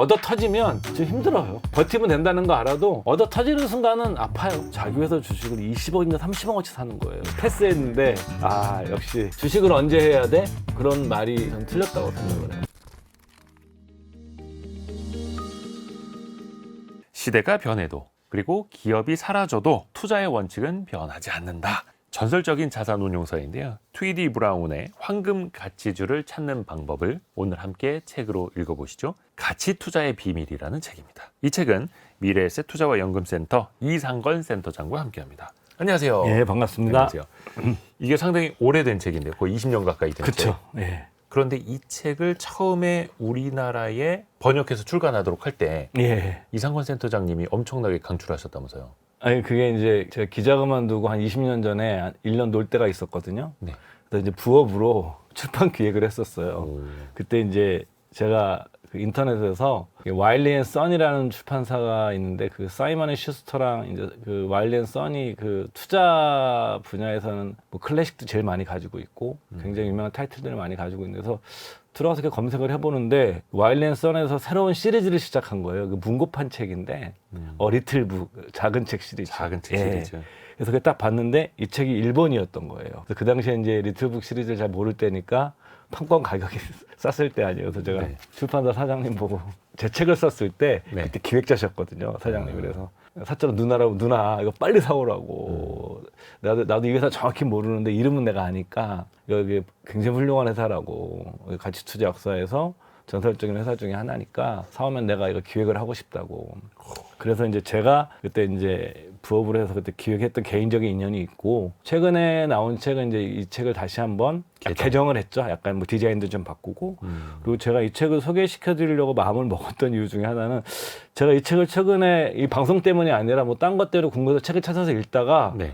얻어 터지면 좀 힘들어요. 버티면 된다는 거 알아도 얻어 터지는 순간은 아파요. 자기 회사 주식을 20억인가 30억어치 사는 거예요. 패스했는데 역시 주식을 언제 해야 돼? 그런 말이 전 틀렸다고 생각을 해요. 시대가 변해도 그리고 기업이 사라져도 투자의 원칙은 변하지 않는다. 전설적인 자산운용사인데요. 트위디 브라운의 황금 가치주를 찾는 방법을 오늘 함께 책으로 읽어보시죠. 가치 투자의 비밀이라는 책입니다. 이 책은 미래에셋 투자와 연금센터 이상건 센터장과 함께합니다. 안녕하세요. 예, 반갑습니다. 안녕하세요. 이게 상당히 오래된 책인데요. 거의 20년 가까이 된 책. 그렇죠. 예. 그런데 이 책을 처음에 우리나라에 번역해서 출간하도록 할 때 예. 이상건 센터장님이 엄청나게 강추하셨다면서요. 아니 그게 이제 제가 기자 그만두고 한 20년 전에 1년 놀 때가 있었거든요. 네. 그래서 이제 부업으로 출판 기획을 했었어요. 오. 그때 이제 제가 그 인터넷에서 와일리 앤 선이라는 출판사가 있는데 그 사이먼 앤 슈스터랑 이제 그 와일리 앤 선이 그 투자 분야에서는 뭐 클래식도 제일 많이 가지고 있고 굉장히 유명한 타이틀들을 많이 가지고 있는데서 들어가서 이렇게 검색을 해보는데 와일리 앤 선에서 새로운 시리즈를 시작한 거예요. 그 문고판 책인데 리틀 북 작은 책 시리즈. 작은 책 예. 시리즈. 그래서 그게 딱 봤는데 이 책이 일본이었던 거예요. 그래서 그 당시에 이제 리틀북 시리즈를 잘 모를 때니까 판권 가격이 쌌을 때 아니에요. 그래서 제가 네. 출판사 사장님 보고 제 책을 썼을 때 네. 그때 기획자셨거든요. 사장님. 그래서 사자로 누나 이거 빨리 사오라고. 나도 이 회사 정확히 모르는데 이름은 내가 아니까 여기 굉장히 훌륭한 회사라고. 가치 투자 역사에서 전설적인 회사 중에 하나니까 사오면 내가 이거 기획을 하고 싶다고. 그래서 이제 제가 그때 이제 부업을 해서 그때 기획했던 개인적인 인연이 있고 최근에 나온 책은 이제 이 책을 다시 한번 개정을 했죠. 약간 뭐 디자인도 좀 바꾸고 그리고 제가 이 책을 소개시켜 드리려고 마음을 먹었던 이유 중에 하나는 제가 이 책을 최근에 이 방송 때문이 아니라 뭐 딴 것대로 궁금해서 책을 찾아서 읽다가 네.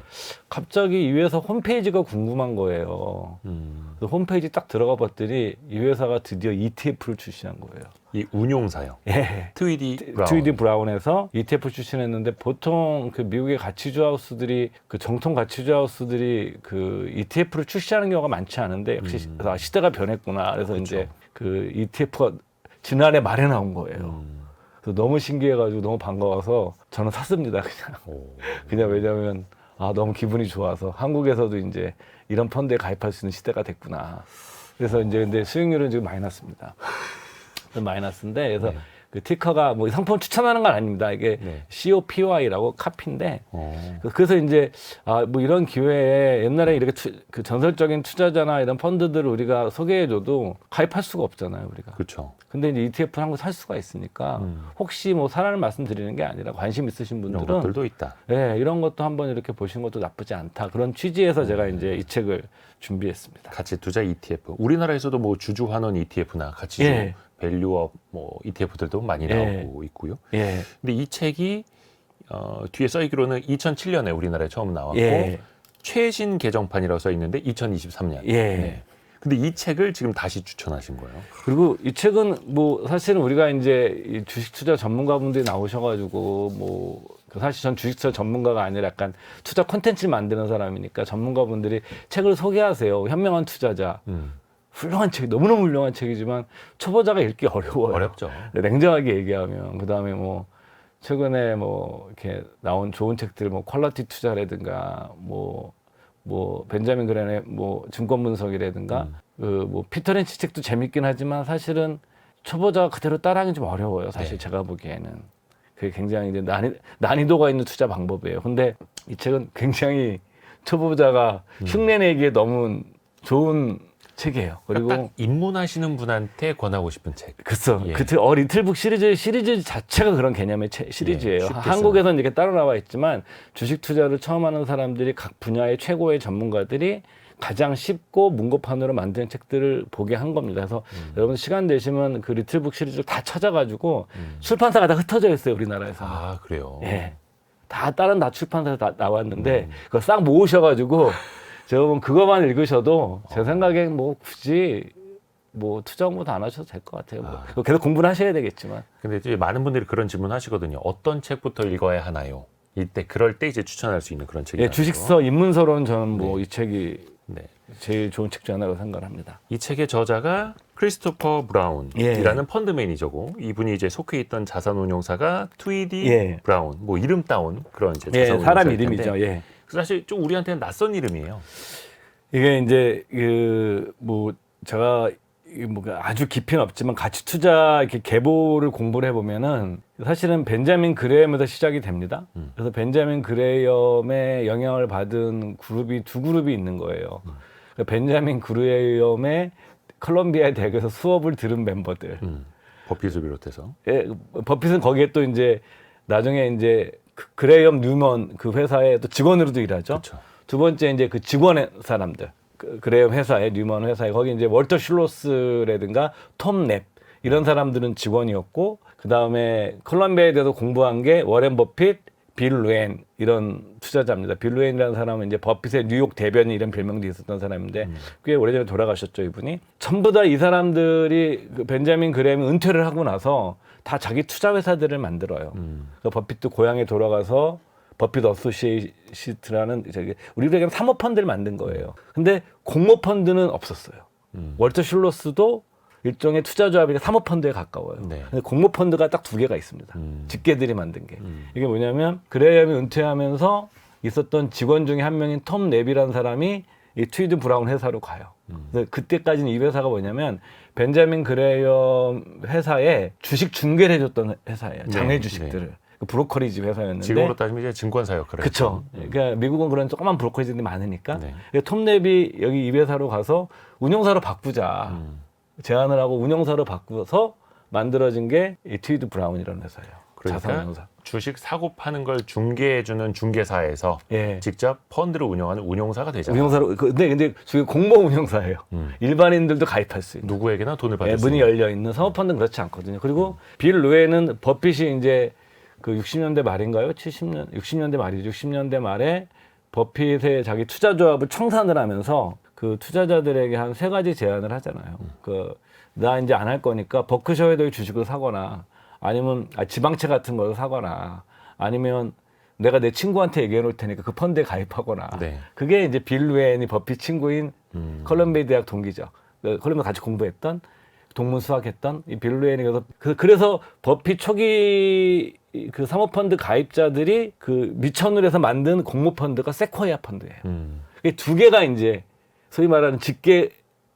갑자기 이 회사 홈페이지가 궁금한 거예요. 그래서 홈페이지 딱 들어가 봤더니 이 회사가 드디어 ETF를 출시한 거예요. 이 운용사요. 예. 트위디 브라운. 트위디 브라운에서 ETF 출신했는데 보통 그 미국의 가치주 하우스들이 그 정통 가치주 하우스들이 그 ETF를 출시하는 경우가 많지 않은데 역시 시대가 변했구나. 그래서 이제 그 ETF가 지난해 말에 나온 거예요. 그래서 너무 신기해가지고 너무 반가워서 저는 샀습니다. 그냥 왜냐하면 너무 기분이 좋아서 한국에서도 이제 이런 펀드에 가입할 수 있는 시대가 됐구나. 그래서 이제 근데 수익률은 지금 마이너스입니다. 마이너스인데 그래서 네. 그 티커가 뭐 상품 추천하는 건 아닙니다. 이게 네. COPY라고 카피인데 그래서 이제 뭐 이런 기회에 옛날에 이렇게 그 전설적인 투자자나 이런 펀드들을 우리가 소개해줘도 가입할 수가 없잖아요, 우리가. 그렇죠. 근데 이제 ETF 한 거 살 수가 있으니까 혹시 뭐 사라는 말씀드리는 게 아니라 관심 있으신 이런 분들은 것들도 있다. 네, 이런 것도 한번 이렇게 보시는 것도 나쁘지 않다. 그런 취지에서 제가 이제 이 책을 준비했습니다. 가치 투자 ETF. 우리나라에서도 뭐 주주 환원 ETF나 가치주 예. 밸류업 뭐 ETF들도 많이 예. 나오고 있고요. 예. 근데 이 책이 뒤에 써 있기로는 2007년에 우리나라에 처음 나왔고 예. 최신 개정판이라고 써 있는데 2023년. 예. 근데 이 책을 지금 다시 추천하신 거예요? 그리고 이 책은 뭐 사실은 우리가 이제 이 주식 투자 전문가분들이 나오셔가지고 뭐 사실 전 주식 투자 전문가가 아니라 약간 투자 콘텐츠를 만드는 사람이니까 전문가분들이 책을 소개하세요. 현명한 투자자. 훌륭한 책, 너무너무 훌륭한 책이지만 초보자가 읽기 어려워요. 어렵죠. 냉정하게 얘기하면 그다음에 뭐 최근에 뭐 이렇게 나온 좋은 책들 뭐 퀄리티 투자라든가 뭐 벤자민 그랜의 뭐 증권 분석이라든가 그 뭐 피터 린치 책도 재밌긴 하지만 사실은 초보자가 그대로 따라하기 좀 어려워요. 사실 네. 제가 보기에는 그게 굉장히 이제 난이도가 있는 투자 방법이에요. 근데 이 책은 굉장히 초보자가 흉내내기에 너무 좋은 책이에요. 그리고 딱 입문하시는 분한테 권하고 싶은 책. 그쵸. 예. 그 리틀북 시리즈 자체가 그런 개념의 시리즈예요. 쉽게 한국에서는 이렇게 따로 나와 있지만 주식 투자를 처음 하는 사람들이 각 분야의 최고의 전문가들이 가장 쉽고 문고판으로 만든 책들을 보게 한 겁니다. 그래서 여러분 시간 되시면 그 리틀북 시리즈를 다 찾아가지고 출판사가 다 흩어져 있어요, 우리나라에서. 아, 그래요? 예. 다른 출판사에서 다 나왔는데 그걸 싹 모으셔가지고 여러분 그거만 읽으셔도 제 생각엔 뭐 굳이 뭐 투자 공부도 안 하셔도 될 것 같아요. 뭐. 계속 공부는 하셔야 되겠지만. 근데 이제 많은 분들이 그런 질문 하시거든요. 어떤 책부터 읽어야 하나요? 그럴 때 이제 추천할 수 있는 그런 책이에요. 예, 주식서 입문서로는 저는 뭐 이 책이 네. 제일 좋은 책 중 하나라고 생각합니다. 이 책의 저자가 크리스토퍼 브라운이라는 펀드 매니저고 이분이 이제 속해 있던 자산운용사가 트위디 브라운, 뭐 이름 따온 그런 이제 자산운용사일 사람 텐데 이름이죠. 예. 사실 좀 우리한테는 낯선 이름이에요. 이게 이제 뭐 제가 뭐 아주 깊이는 없지만 가치 투자 이렇게 계보를 공부를 해보면은 사실은 벤자민 그레이엄에서 시작이 됩니다. 그래서 벤자민 그레이엄의 영향을 받은 그룹이 두 그룹이 있는 거예요. 그러니까 벤자민 그레이엄의 컬럼비아 대학에서 수업을 들은 멤버들. 버핏을 비롯해서. 예, 버핏은 거기에 또 이제 나중에 이제 그레이엄 뉴먼 그 회사에 또 직원으로도 일하죠. 그쵸. 두 번째 이제 그 직원의 사람들. 그레이엄 회사에 뉴먼 회사에 거기 이제 월터 실로스라든가 톰 랩 이런 사람들은 직원이었고 그 다음에 컬럼비아에 대해서 공부한 게 워렌 버핏, 빌 루엔 이런 투자자입니다. 빌 루엔이라는 사람은 이제 버핏의 뉴욕 대변인 이런 별명도 있었던 사람인데 꽤 오래전에 돌아가셨죠 이분이. 전부 다 이 사람들이 그 벤자민 그레이엄이 은퇴를 하고 나서 다 자기 투자 회사들을 만들어요. 그러니까 버핏도 고향에 돌아가서 버핏 어소시에이트라는 우리로 얘기하면 사모펀드를 만든 거예요. 근데 공모펀드는 없었어요. 월터 실로스도 일종의 투자조합이니까 사모펀드에 가까워요. 네. 근데 공모펀드가 딱 두 개가 있습니다. 직계들이 만든 게. 이게 뭐냐면 그레이엄이 은퇴하면서 있었던 직원 중에 한 명인 톰 랩이라는 사람이 이 트위드 브라운 회사로 가요. 근데 그때까지는 이 회사가 뭐냐면 벤자민 그레이엄 회사에 주식 중개를 해줬던 회사예요. 장외 주식들을. 브로커리지 회사였는데 지금으로 따지면 이제 증권사 역할을 그렇죠. 그러니까 미국은 그런 조그만 브로커리지들이 많으니까 네. 톰 랩이 여기 이 회사로 가서 운용사로 바꾸자 제안을 하고 운용사로 바꾸어서 만들어진 게 이 트위드 브라운이라는 회사예요. 그러니까 자산운용사. 주식 사고 파는 걸 중개해주는 중개사에서 직접 펀드를 운영하는 운용사가 되잖아요. 운용사로 근데 지금 공모 운용사예요. 일반인들도 가입할 수 있는. 누구에게나 돈을 받을 수 문이 있는. 열려 있는 사모펀드는 그렇지 않거든요. 그리고 빌 루엔은 버핏이 이제 그 60년대 말인가요? 60년대 말이죠. 60년대 말에 버핏의 자기 투자조합을 청산을 하면서 그 투자자들에게 한 세 가지 제안을 하잖아요. 나 이제 안 할 거니까 버크셔에도 주식을 사거나 아니면 지방채 같은 걸 사거나 아니면 내가 내 친구한테 얘기해 놓을 테니까 그 펀드에 가입하거나. 네. 그게 이제 빌 루엔이 버핏 친구인 컬럼비아 대학 동기죠. 컬럼비아 같이 공부했던 동문 수학했던 이 빌 루엔이 그래서 버핏 초기 그 사모펀드 가입자들이 그 미천을 해서 만든 공모펀드가 세쿼이아 펀드예요. 이게 두 개가 이제 소위 말하는 직계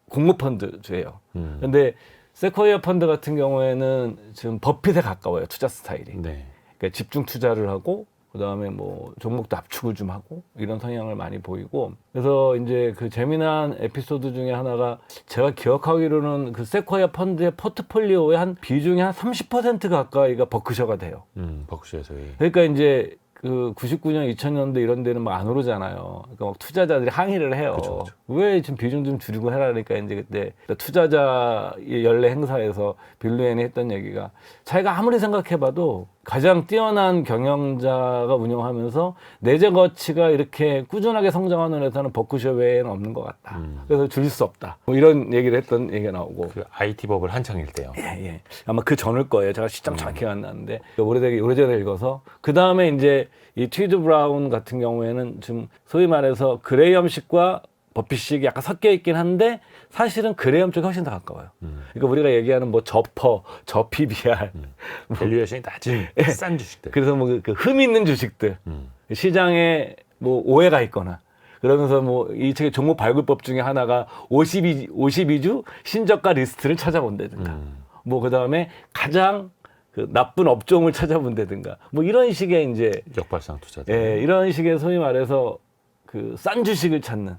공모펀드예요. 근데 세쿼이아 펀드 같은 경우에는 지금 버핏에 가까워요. 투자 스타일이. 네. 그러니까 집중 투자를 하고 그다음에 뭐 종목도 압축을 좀 하고 이런 성향을 많이 보이고 그래서 이제 그 재미난 에피소드 중에 하나가 제가 기억하기로는 그 세쿼이아 펀드의 포트폴리오의 한 비중이 한 30% 가까이가 버크셔가 돼요. 버크셔에서의. 그러니까 이제 그 99년, 2000년대 이런 데는 막 안 오르잖아요. 그러니까 막 투자자들이 항의를 해요. 그쵸. 왜 지금 비중 좀 줄이고 해라 그러니까 이제 그때 투자자 연례 행사에서 빌 루엔이 했던 얘기가 자기가 아무리 생각해봐도 가장 뛰어난 경영자가 운영하면서 내재 가치가 이렇게 꾸준하게 성장하는 회사는 버크셔 외에는 없는 것 같다. 그래서 줄일 수 없다. 뭐 이런 얘기를 했던 얘기가 나오고. 그 IT 버블 한창일 때요. 예. 아마 그 전일 거예요. 제가 시장 정확히 안 나는데 오래전에 읽어서 그 다음에 이제 이 트위드 브라운 같은 경우에는 지금 소위 말해서 그레이엄식과 버핏식이 약간 섞여 있긴 한데 사실은 그레이엄 쪽이 훨씬 더 가까워요. 그러니까 우리가 얘기하는 뭐 저퍼, 저PBR, 밸류에이션이 낮은 싼 주식들. 그래서 뭐 그 흠 있는 주식들, 시장에 뭐 오해가 있거나. 그러면서 뭐 이 책의 종목 발굴법 중에 하나가 52주 신저가 리스트를 찾아본다든가. 뭐 그다음에 가장 그 나쁜 업종을 찾아본다든가. 뭐 이런 식의 이제 역발상 투자들. 예, 이런 식의 소위 말해서 그 싼 주식을 찾는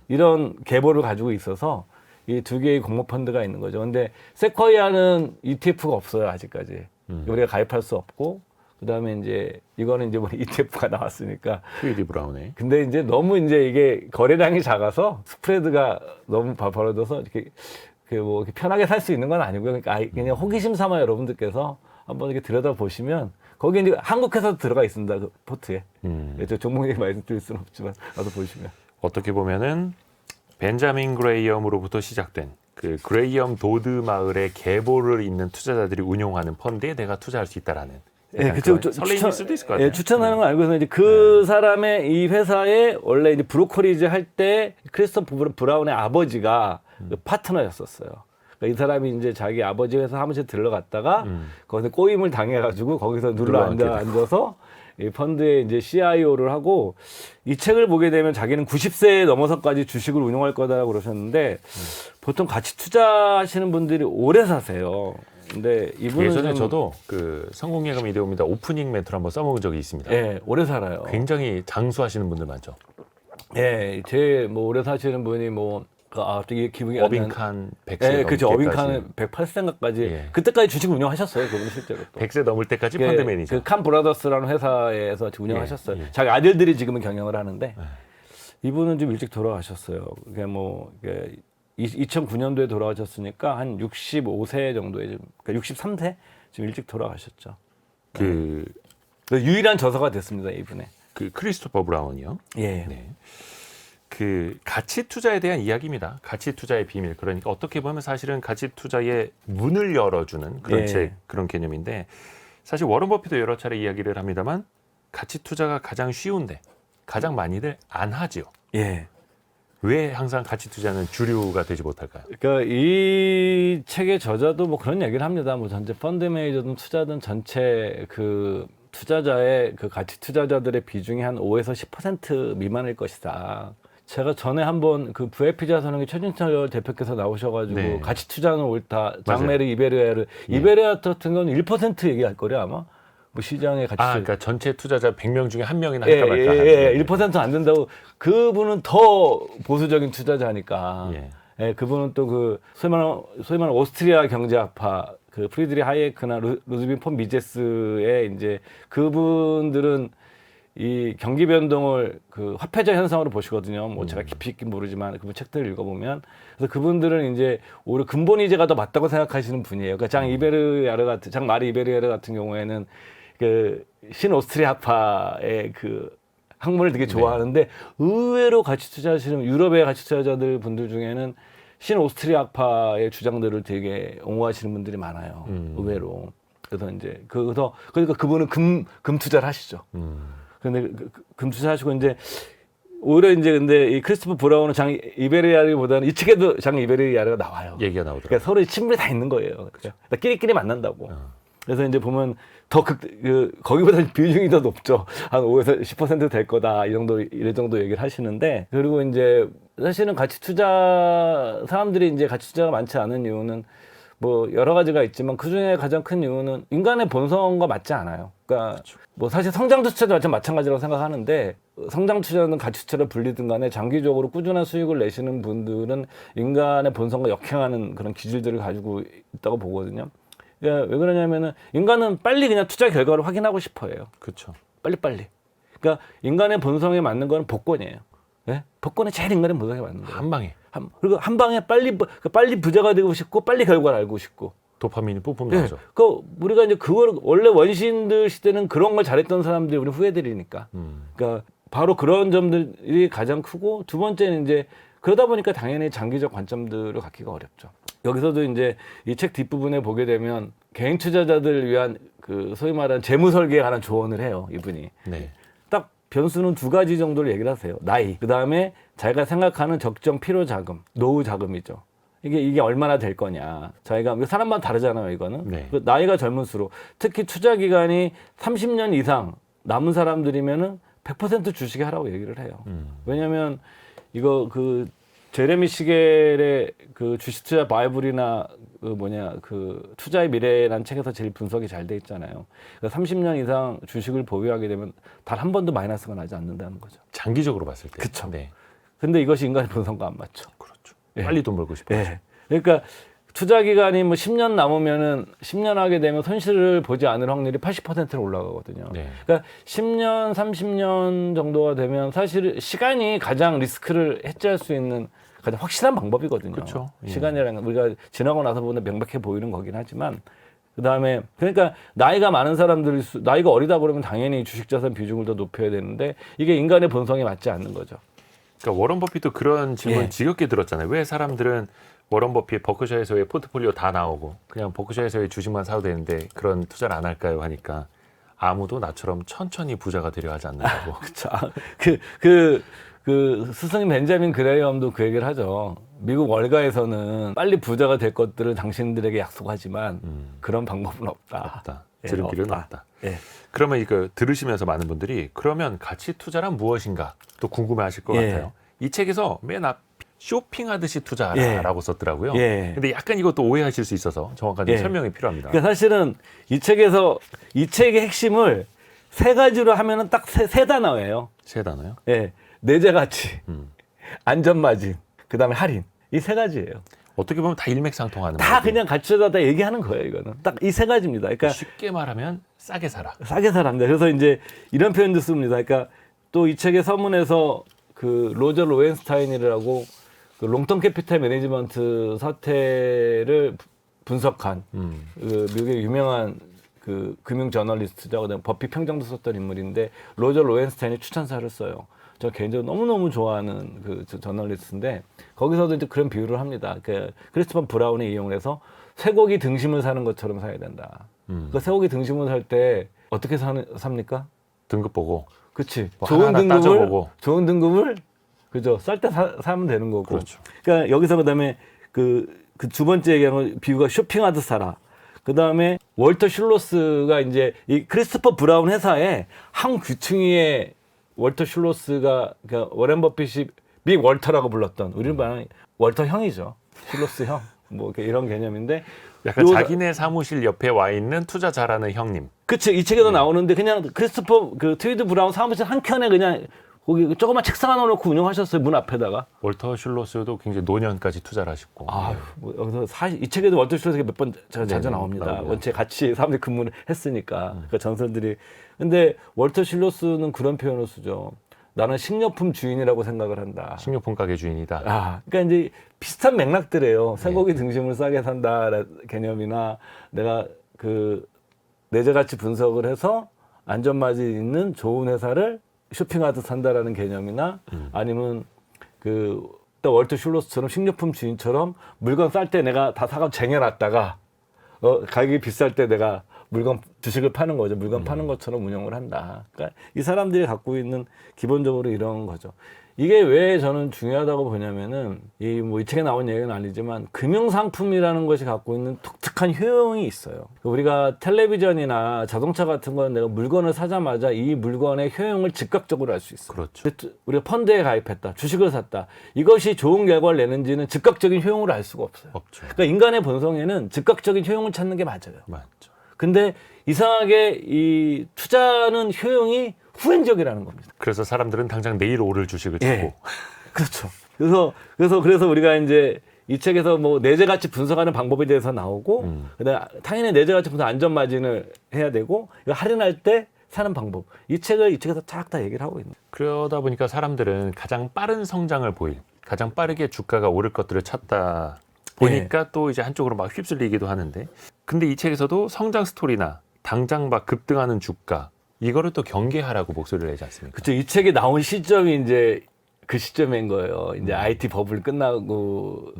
이런 계보를 가지고 있어서 이 두 개의 공모펀드가 있는 거죠. 근데 세쿼이아는 ETF가 없어요, 아직까지. 우리가 가입할 수 없고 그다음에 이제 이거는 이제 우리 ETF가 나왔으니까. 트위디 브라운에. 근데 이제 너무 이제 이게 거래량이 작아서 스프레드가 너무 벌어져서 이렇게 뭐 이렇게 편하게 살 수 있는 건 아니고요. 그러니까 그냥 호기심 삼아 여러분들께서 한번 이렇게 들여다 보시면 거기 이제 한국 회사도 들어가 있습니다. 그 포트에. 저 종목 얘기 말씀드릴 수는 없지만 와서 보시면. 어떻게 보면은 벤자민 그레이엄으로부터 시작된 그 그레이엄 도드 마을의 계보를 잇는 투자자들이 운용하는 펀드에 내가 투자할 수 있다라는 예, 그쪽 설레임일 수도 있을 것 같아요. 예, 추천하는 건 알고서 이제 그 사람의 이 회사에 원래 이제 브로커리지 할 때 크리스토퍼 브라운의 아버지가 그 파트너였었어요. 그러니까 이 사람이 이제 자기 아버지 회사 사무실 들러갔다가 거기서 꼬임을 당해가지고 거기서 앉아서 이 펀드에 이제 CIO를 하고 이 책을 보게 되면 자기는 90세에 넘어서까지 주식을 운용할 거다라고 그러셨는데 보통 같이 투자하시는 분들이 오래 사세요. 근데 이분은 예전에 저도 그 성공예감 이데오입니다 오프닝 멘트를 한번 써먹은 적이 있습니다. 예, 오래 살아요. 굉장히 장수하시는 분들 많죠. 예, 제일 뭐 오래 사시는 분이 뭐 되게 기분이 어빙칸 100세 예, 넘을 그죠. 때까지. 어빙칸은 108세인가까지 예. 그때까지 주식 운영하셨어요. 그분 실제로 또. 100세 넘을 때까지 펀드 매니저. 그칸 브라더스라는 회사에서 운영하셨어요. 예, 예. 자기 아들들이 지금은 경영을 하는데 이분은 좀 일찍 돌아가셨어요. 그게 뭐 2009년도에 돌아가셨으니까 한 65세 정도에 좀, 그러니까 63세 좀 일찍 돌아가셨죠. 그 유일한 저서가 됐습니다. 이분의. 크리스토퍼 브라운이요. 예. 네. 그 가치 투자에 대한 이야기입니다. 가치 투자의 비밀. 그러니까 어떻게 보면 사실은 가치 투자의 문을 열어주는 그런 예. 책, 그런 개념인데 사실 워런 버핏도 여러 차례 이야기를 합니다만 가치 투자가 가장 쉬운데 가장 많이들 안 하지요. 예. 왜 항상 가치 투자는 주류가 되지 못할까요? 그러니까 이 책의 저자도 뭐 그런 얘기를 합니다. 뭐 전체 펀드 매니저든 투자든 전체 그 투자자의 그 가치 투자자들의 비중이 한 5에서 10% 미만일 것이다. 제가 전에 한번 그 VIP 자산운용 최진철 대표께서 나오셔가지고 네. 가치 투자는 옳다. 맞아요. 장메르 이베리아를 예. 이베리아 같은 경우는 1% 얘기할 거래 아마. 뭐 시장의 가치. 그러니까 전체 투자자 100명 중에 한 명이나 예, 할까 말까 하는. 예, 1%안 된다고. 그분은 더 보수적인 투자자니까. 예. 예, 그분은 또 그 소위 말하는 오스트리아 경제학파 그 프리드리 하이에크나 루드빈 폰 미제스의 이제 그분들은 이 경기 변동을 그 화폐적 현상으로 보시거든요. 뭐 제가 깊이 있긴 모르지만 그분 책들을 읽어보면 그래서 그분들은 이제 오히려 근본 이제가 더 맞다고 생각하시는 분이에요. 그러니까 장 마리 이베르야르 같은 경우에는 그 신오스트리아파의 그 학문을 되게 좋아하는데 의외로 가치 투자하시는 유럽의 가치 투자자들 분들 중에는 신오스트리아파의 주장들을 되게 옹호하시는 분들이 많아요. 의외로. 그래서 이제 그러니까 그분은 금 투자를 하시죠. 근데 금 투자하시고 이제 오히려 이제 근데 이 크리스토퍼 브라운은 장 이베리아르보다는 이 책에도 장 이베리아르가 나와요. 얘기가 나오더라고요. 그러니까 서로의 친분이 다 있는 거예요. 그러니까 끼리끼리 만난다고. 그래서 이제 보면 거기보다 비중이 더 높죠. 한 5에서 10%될 거다. 이 정도 얘기를 하시는데 그리고 이제 사실은 사람들이 이제 가치 투자가 많지 않은 이유는 뭐 여러 가지가 있지만 그 중에 가장 큰 이유는 인간의 본성과 맞지 않아요. 그러니까 뭐 사실 성장 투자도 마찬가지라고 생각하는데 성장 투자는 가치 투자를 분리든 간에 장기적으로 꾸준한 수익을 내시는 분들은 인간의 본성과 역행하는 그런 기질들을 가지고 있다고 보거든요. 그러니까 왜 그러냐면은 인간은 빨리 그냥 투자 결과를 확인하고 싶어해요. 그렇죠. 빨리. 그러니까 인간의 본성에 맞는 거는 복권이에요. 예? 복권이 제일 인간의 본성에 맞는 거예요. 한 방에 그리고 한 방에 빨리 부자가 되고 싶고 빨리 결과를 알고 싶고. 도파민이 뿜뿜 예. 나죠. 그 우리가 이제 그걸 원래 원시인들 시대는 그런 걸 잘했던 사람들이 우리 후예들이니까. 그러니까 바로 그런 점들이 가장 크고 두 번째는 이제 그러다 보니까 당연히 장기적 관점들을 갖기가 어렵죠. 여기서도 이제 이 책 뒷부분에 보게 되면 개인 투자자들을 위한 그 소위 말하는 재무 설계에 관한 조언을 해요, 이분이. 네. 딱 변수는 두 가지 정도를 얘기를 하세요. 나이, 그다음에 자기가 생각하는 적정 필요 자금, 노후 자금이죠. 이게 얼마나 될 거냐. 자기가 사람마다 다르잖아요, 이거는. 네. 나이가 젊을수록 특히 투자 기간이 30년 이상 남은 사람들이면은 100% 주식에 하라고 얘기를 해요. 왜냐면 이거 그 제레미 시겔의 그 주식 투자 바이블이나 그 투자의 미래라는 책에서 제일 분석이 잘 돼 있잖아요. 그러니까 30년 이상 주식을 보유하게 되면 단 한 번도 마이너스가 나지 않는다는 거죠. 장기적으로 봤을 때. 그쵸. 네. 근데 이것이 인간의 본성과 안 맞죠. 그렇죠. 예. 빨리 돈 벌고 싶어요. 예. 그러니까 투자 기간이 뭐 10년 남으면은 10년 하게 되면 손실을 보지 않을 확률이 80%로 올라가거든요. 네. 그러니까 10년, 30년 정도가 되면 사실 시간이 가장 리스크를 해지할 수 있는 가장 확실한 방법이거든요. 그렇죠. 예. 시간이라는 건 우리가 지나고 나서 보면 명백해 보이는 거긴 하지만 그다음에 그러니까 나이가 많은 사람들이 나이가 어리다 그러면 당연히 주식자산 비중을 더 높여야 되는데 이게 인간의 본성에 맞지 않는 거죠. 그러니까 워런 버핏도 그런 질문 예. 지겹게 들었잖아요. 왜 사람들은 워런 버핏 버크셔에서의 포트폴리오 다 나오고 그냥 버크셔에서의 주식만 사도 되는데 그런 투자를 안 할까요? 하니까 아무도 나처럼 천천히 부자가 되려 하지 않는다고. 그쵸. 그 스승인 벤자민 그레이엄도 그 얘기를 하죠. 미국 월가에서는 빨리 부자가 될 것들을 당신들에게 약속하지만 그런 방법은 없다. 없다. 예, 지름길은 없다. 예. 그러면 이거 들으시면서 많은 분들이 그러면 가치 투자란 무엇인가 또 궁금해하실 것 예. 같아요. 이 책에서 맨 앞 쇼핑하듯이 투자하라고 썼더라고요. 예. 근데 약간 이것도 오해하실 수 있어서 정확한 예. 설명이 필요합니다. 그러니까 사실은 이 책에서 이 책의 핵심을 세 가지로 하면은 딱 세 단어예요. 세 단어요? 예. 내재 가치, 안전 마진, 그다음에 할인. 이 세 가지예요. 어떻게 보면 다 일맥상통하는 다 말이고. 그냥 가치에다 다 얘기하는 거예요, 이거는. 딱 이 세 가지입니다. 그러니까 쉽게 말하면 싸게 살아. 싸게 살합니다. 그래서 이제 이런 표현도 씁니다. 그러니까 또 이 책의 서문에서 그 로저 로엔스타인이라고 그 롱텀 캐피탈 매니지먼트 사태를 분석한 그 미국의 유명한 그 금융 저널리스트죠. 그다음 버피 평정도 썼던 인물인데 로저 로엔스타인이 추천사를 써요. 저 개인적으로 너무너무 좋아하는 그 저널리스트인데 거기서도 이제 그런 비유를 합니다. 그 크리스토퍼 브라운이 이용을 해서 쇠고기 등심을 사는 것처럼 사야 된다. 그 쇠고기 등심을 살 때 어떻게 삽니까? 등급 보고. 그치. 뭐 하나하나 따져보고. 좋은 등급을 그죠. 쌀 때 사면 되는 거고. 그렇죠. 그러니까 여기서 그다음에 그 두 번째 얘기하는 비유가 쇼핑하듯 살아. 그다음에 월터 슐로스가 이제 이 크리스토퍼 브라운 회사에 한 귀퉁이에 월터 슐로스가 그러니까 워렌 버핏이 빅 월터라고 불렀던 우리는 말하는 월터 형이죠. 슐로스 형. 뭐 이런 개념인데 약간 자기네 사무실 옆에 와 있는 투자 잘하는 형님. 그치. 이 책에도 나오는데 그냥 크리스토퍼 그 트위드 브라운 사무실 한 켠에 그냥 거기 조그만 책상 하나 놓고 운영하셨어요. 문 앞에다가. 월터 슐로스도 굉장히 노년까지 투자를 하셨고. 아유, 뭐 여기서 이 책에도 월터 슐로스가 몇 번 자주 나옵니다. 나오고요. 원체 같이 사람들이 근무를 했으니까. 그 전설들이. 근데 월터 슐로스는 그런 표현을 쓰죠. 나는 식료품 주인이라고 생각을 한다. 식료품 가게 주인이다. 아, 그러니까 이제 비슷한 맥락들이에요. 쇠고기 등심을 싸게 산다 개념이나 내가 그 내재 가치 분석을 해서 안전마진 있는 좋은 회사를 쇼핑하듯 산다라는 개념이나 아니면 그 월터 슐로스처럼 식료품 주인처럼 물건 쌀 때 내가 다 사가 쟁여놨다가 가격이 비쌀 때 내가 물건 주식을 파는 거죠. 물건 파는 것처럼 운영을 한다. 그러니까 이 사람들이 갖고 있는 기본적으로 이런 거죠. 이게 왜 저는 중요하다고 보냐면은 이 책에 나온 얘기는 아니지만 금융 상품이라는 것이 갖고 있는 독특한 효용이 있어요. 우리가 텔레비전이나 자동차 같은 거는 내가 물건을 사자마자 이 물건의 효용을 즉각적으로 알 수 있어요. 그렇죠. 우리가 펀드에 가입했다, 주식을 샀다. 이것이 좋은 결과를 내는지는 즉각적인 효용을 알 수가 없어요. 없죠. 그러니까 인간의 본성에는 즉각적인 효용을 찾는 게 맞아요. 맞죠. 근데 이상하게 이 투자는 효용이 후행적이라는 겁니다. 그래서 사람들은 당장 내일 오를 주식을 찾고. 예. 그렇죠. 그래서 우리가 이제 이 책에서 뭐 내재 가치 분석하는 방법에 대해서 나오고, 그다음에 당연히 내재 가치 분석 안전 마진을 해야 되고, 이거 할인할 때 사는 방법. 이 책에서 쫙 다 얘기를 하고 있는. 그러다 보니까 사람들은 가장 빠른 성장을 보일, 가장 빠르게 주가가 오를 것들을 찾다 보니까 또 이제 한쪽으로 막 휩쓸리기도 하는데, 근데 이 책에서도 성장 스토리나 당장 막 급등하는 주가 이거를 또 경계하라고 목소리를 내지 않습니까? 그렇죠. 이 책이 나온 시점이 이제 그 시점인 거예요. 이제 IT 버블 끝나고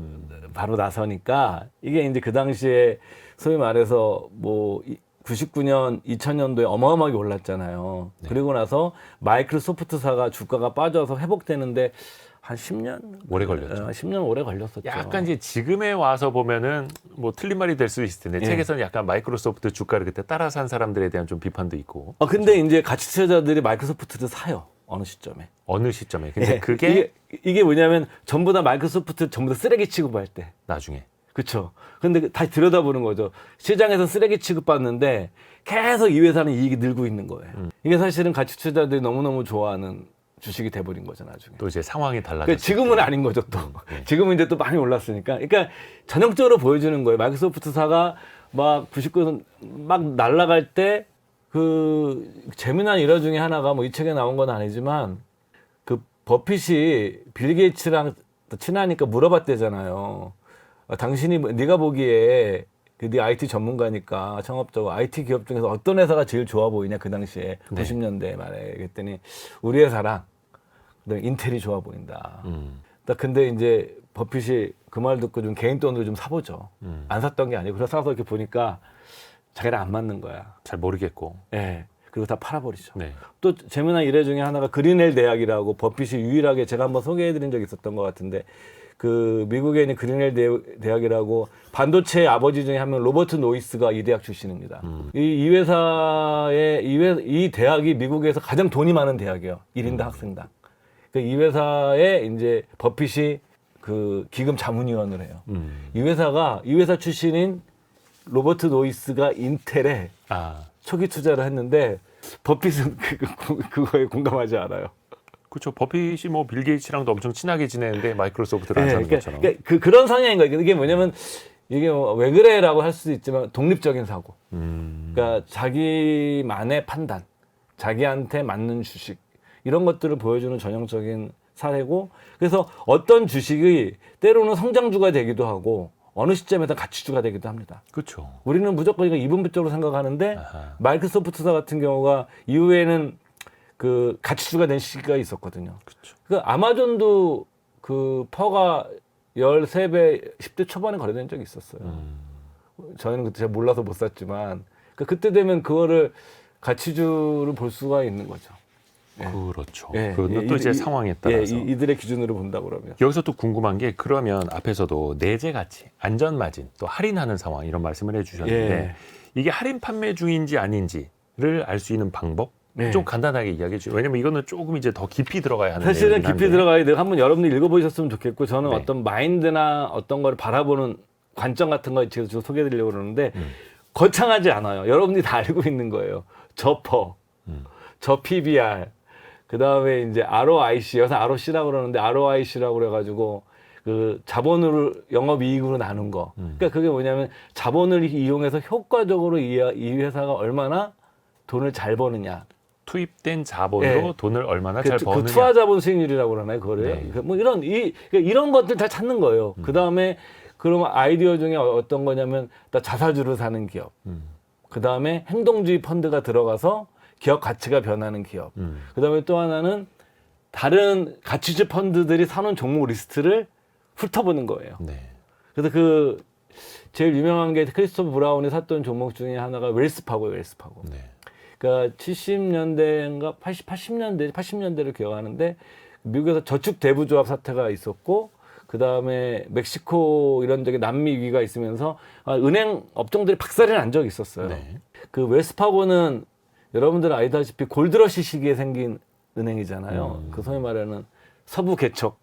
바로 나서니까 이게 이제 그 당시에 소위 말해서 뭐 99년, 2000년도에 어마어마하게 올랐잖아요. 네. 그리고 나서 마이크로소프트사가 주가가 빠져서 회복되는데 한 10년? 오래 걸렸죠. 10년 오래 걸렸었죠. 약간 이제 지금에 와서 보면은 뭐 틀린 말이 될 수 있을 텐데 예. 책에서는 약간 마이크로소프트 주가를 그때 따라 산 사람들에 대한 좀 비판도 있고. 근데 이제 가치 투자자들이 마이크로소프트를 사요. 어느 시점에. 어느 시점에. 근데 예. 그게 이게 뭐냐면 전부 다 마이크로소프트 전부 다 쓰레기 취급할 때. 나중에. 그렇죠. 근데 다시 들여다보는 거죠. 시장에서 쓰레기 취급받는데 계속 이 회사는 이익이 늘고 있는 거예요. 이게 사실은 가치 투자자들이 너무너무 좋아하는 주식이 돼버린 거죠, 나중에. 또 이제 상황이 그러니까 달라졌어요. 지금은 아닌 거죠, 또. 지금은 이제 또 많이 올랐으니까. 그러니까 전형적으로 보여주는 거예요. 마이크로소프트사가 막 99년 막 날아갈 때 그 재미난 일화 중에 하나가 뭐 이 책에 나온 건 아니지만 그 버핏이 빌 게이츠랑 친하니까 물어봤대잖아요. 당신이 네가 보기에 네 IT 전문가니까 창업적 IT 기업 중에서 어떤 회사가 제일 좋아 보이냐 그 당시에 네. 90년대 말에 그랬더니 우리 회사랑 인텔이 좋아 보인다. 근데 이제 버핏이 그 말 듣고 좀 개인 돈으로 좀 사보죠. 안 샀던 게 아니고 그래서 사서 이렇게 보니까 자기랑 안 맞는 거야. 잘 모르겠고. 예. 그리고 다 팔아버리죠. 네. 또 재미난 일화 중에 하나가 그린웰 대학이라고 버핏이 유일하게 제가 한번 소개해드린 적이 있었던 것 같은데 그 미국에 있는 그린웰 대학이라고 반도체 아버지 중에 한 명 로버트 노이스가 이 대학 출신입니다. 이 회사의 이 대학이 미국에서 가장 돈이 많은 대학이에요. 1인당 학생당. 그 이 회사에 이제 버핏이 그 기금 자문위원을 해요. 이 회사 출신인 로버트 노이스가 인텔에 초기 투자를 했는데 버핏은 그거에 공감하지 않아요. 그렇죠. 버핏이 뭐 빌 게이츠랑도 엄청 친하게 지내는데 마이크로소프트를 안 사는 것처럼. 그런 성향인 거예요. 이게 뭐냐면 이게 왜 그래라고 할 수도 있지만 독립적인 사고. 그러니까 자기만의 판단, 자기한테 맞는 주식 이런 것들을 보여주는 전형적인 사례고 그래서 어떤 주식이 때로는 성장주가 되기도 하고 어느 시점에서 가치주가 되기도 합니다. 그렇죠. 우리는 무조건 이거 이분법적으로 생각하는데 마이크로소프트사 같은 경우가 이후에는 그 가치주가 된 시기가 있었거든요. 그렇죠. 그 아마존도 그 퍼가 13배 10대 초반에 거래된 적이 있었어요. 저희는 그때 잘 몰라서 못 샀지만 그때 되면 그거를 가치주를 볼 수가 있는 거죠. 그렇죠. 예. 그건 또 이제 상황에 따라서. 이들의 기준으로 본다 그러면. 여기서 또 궁금한 게 그러면 앞에서도 내재 가치, 안전 마진, 또 할인하는 상황 이런 말씀을 해주셨는데 이게 할인 판매 중인지 아닌지를 알 수 있는 방법? 좀 간단하게 이야기해 주세요. 왜냐면 이거는 조금 이제 더 깊이 들어가야 하는 사실은 깊이 들어가야 돼요. 한번 여러분들 읽어보셨으면 좋겠고 저는 네. 어떤 마인드나 어떤 걸 바라보는 관점 같은 거 제가 소개해드리려고 그러는데 거창하지 않아요. 여러분들이 다 알고 있는 거예요. 저퍼, 저 PBR, 그 다음에 이제 ROIC, 여기서 ROC라고 그러는데 ROIC라고 그래가지고 그 자본을 영업이익으로 나눈 거. 그러니까 그게 뭐냐면 자본을 이용해서 효과적으로 이 회사가 얼마나 돈을 잘 버느냐. 투입된 자본으로 돈을 얼마나 잘 버느냐. 그 투하 자본 수익률이라고 그러나요, 그거를? 네. 뭐 이런 것들 다 찾는 거예요. 그 다음에 그러면 아이디어 중에 어떤 거냐면 자사주를 사는 기업. 그 다음에 행동주의 펀드가 들어가서 기업 가치가 변하는 기업. 그 다음에 또 하나는 다른 가치주 펀드들이 사놓은 종목 리스트를 훑어보는 거예요. 네. 그래서 그 제일 유명한 게 크리스토퍼 브라운이 샀던 종목 중에 하나가 웰스파고예요, 웰스파고. 네. 그러니까 70년대인가 80년대를 기억하는데 미국에서 저축 대부조합 사태가 있었고 그 다음에 멕시코 이런 적에 남미 위기가 있으면서 은행 업종들이 박살이 난 적이 있었어요. 네. 그 웰스파고는 여러분들 알다시피 골드러시 시기에 생긴 은행이잖아요. 그 소위 말하는 서부 개척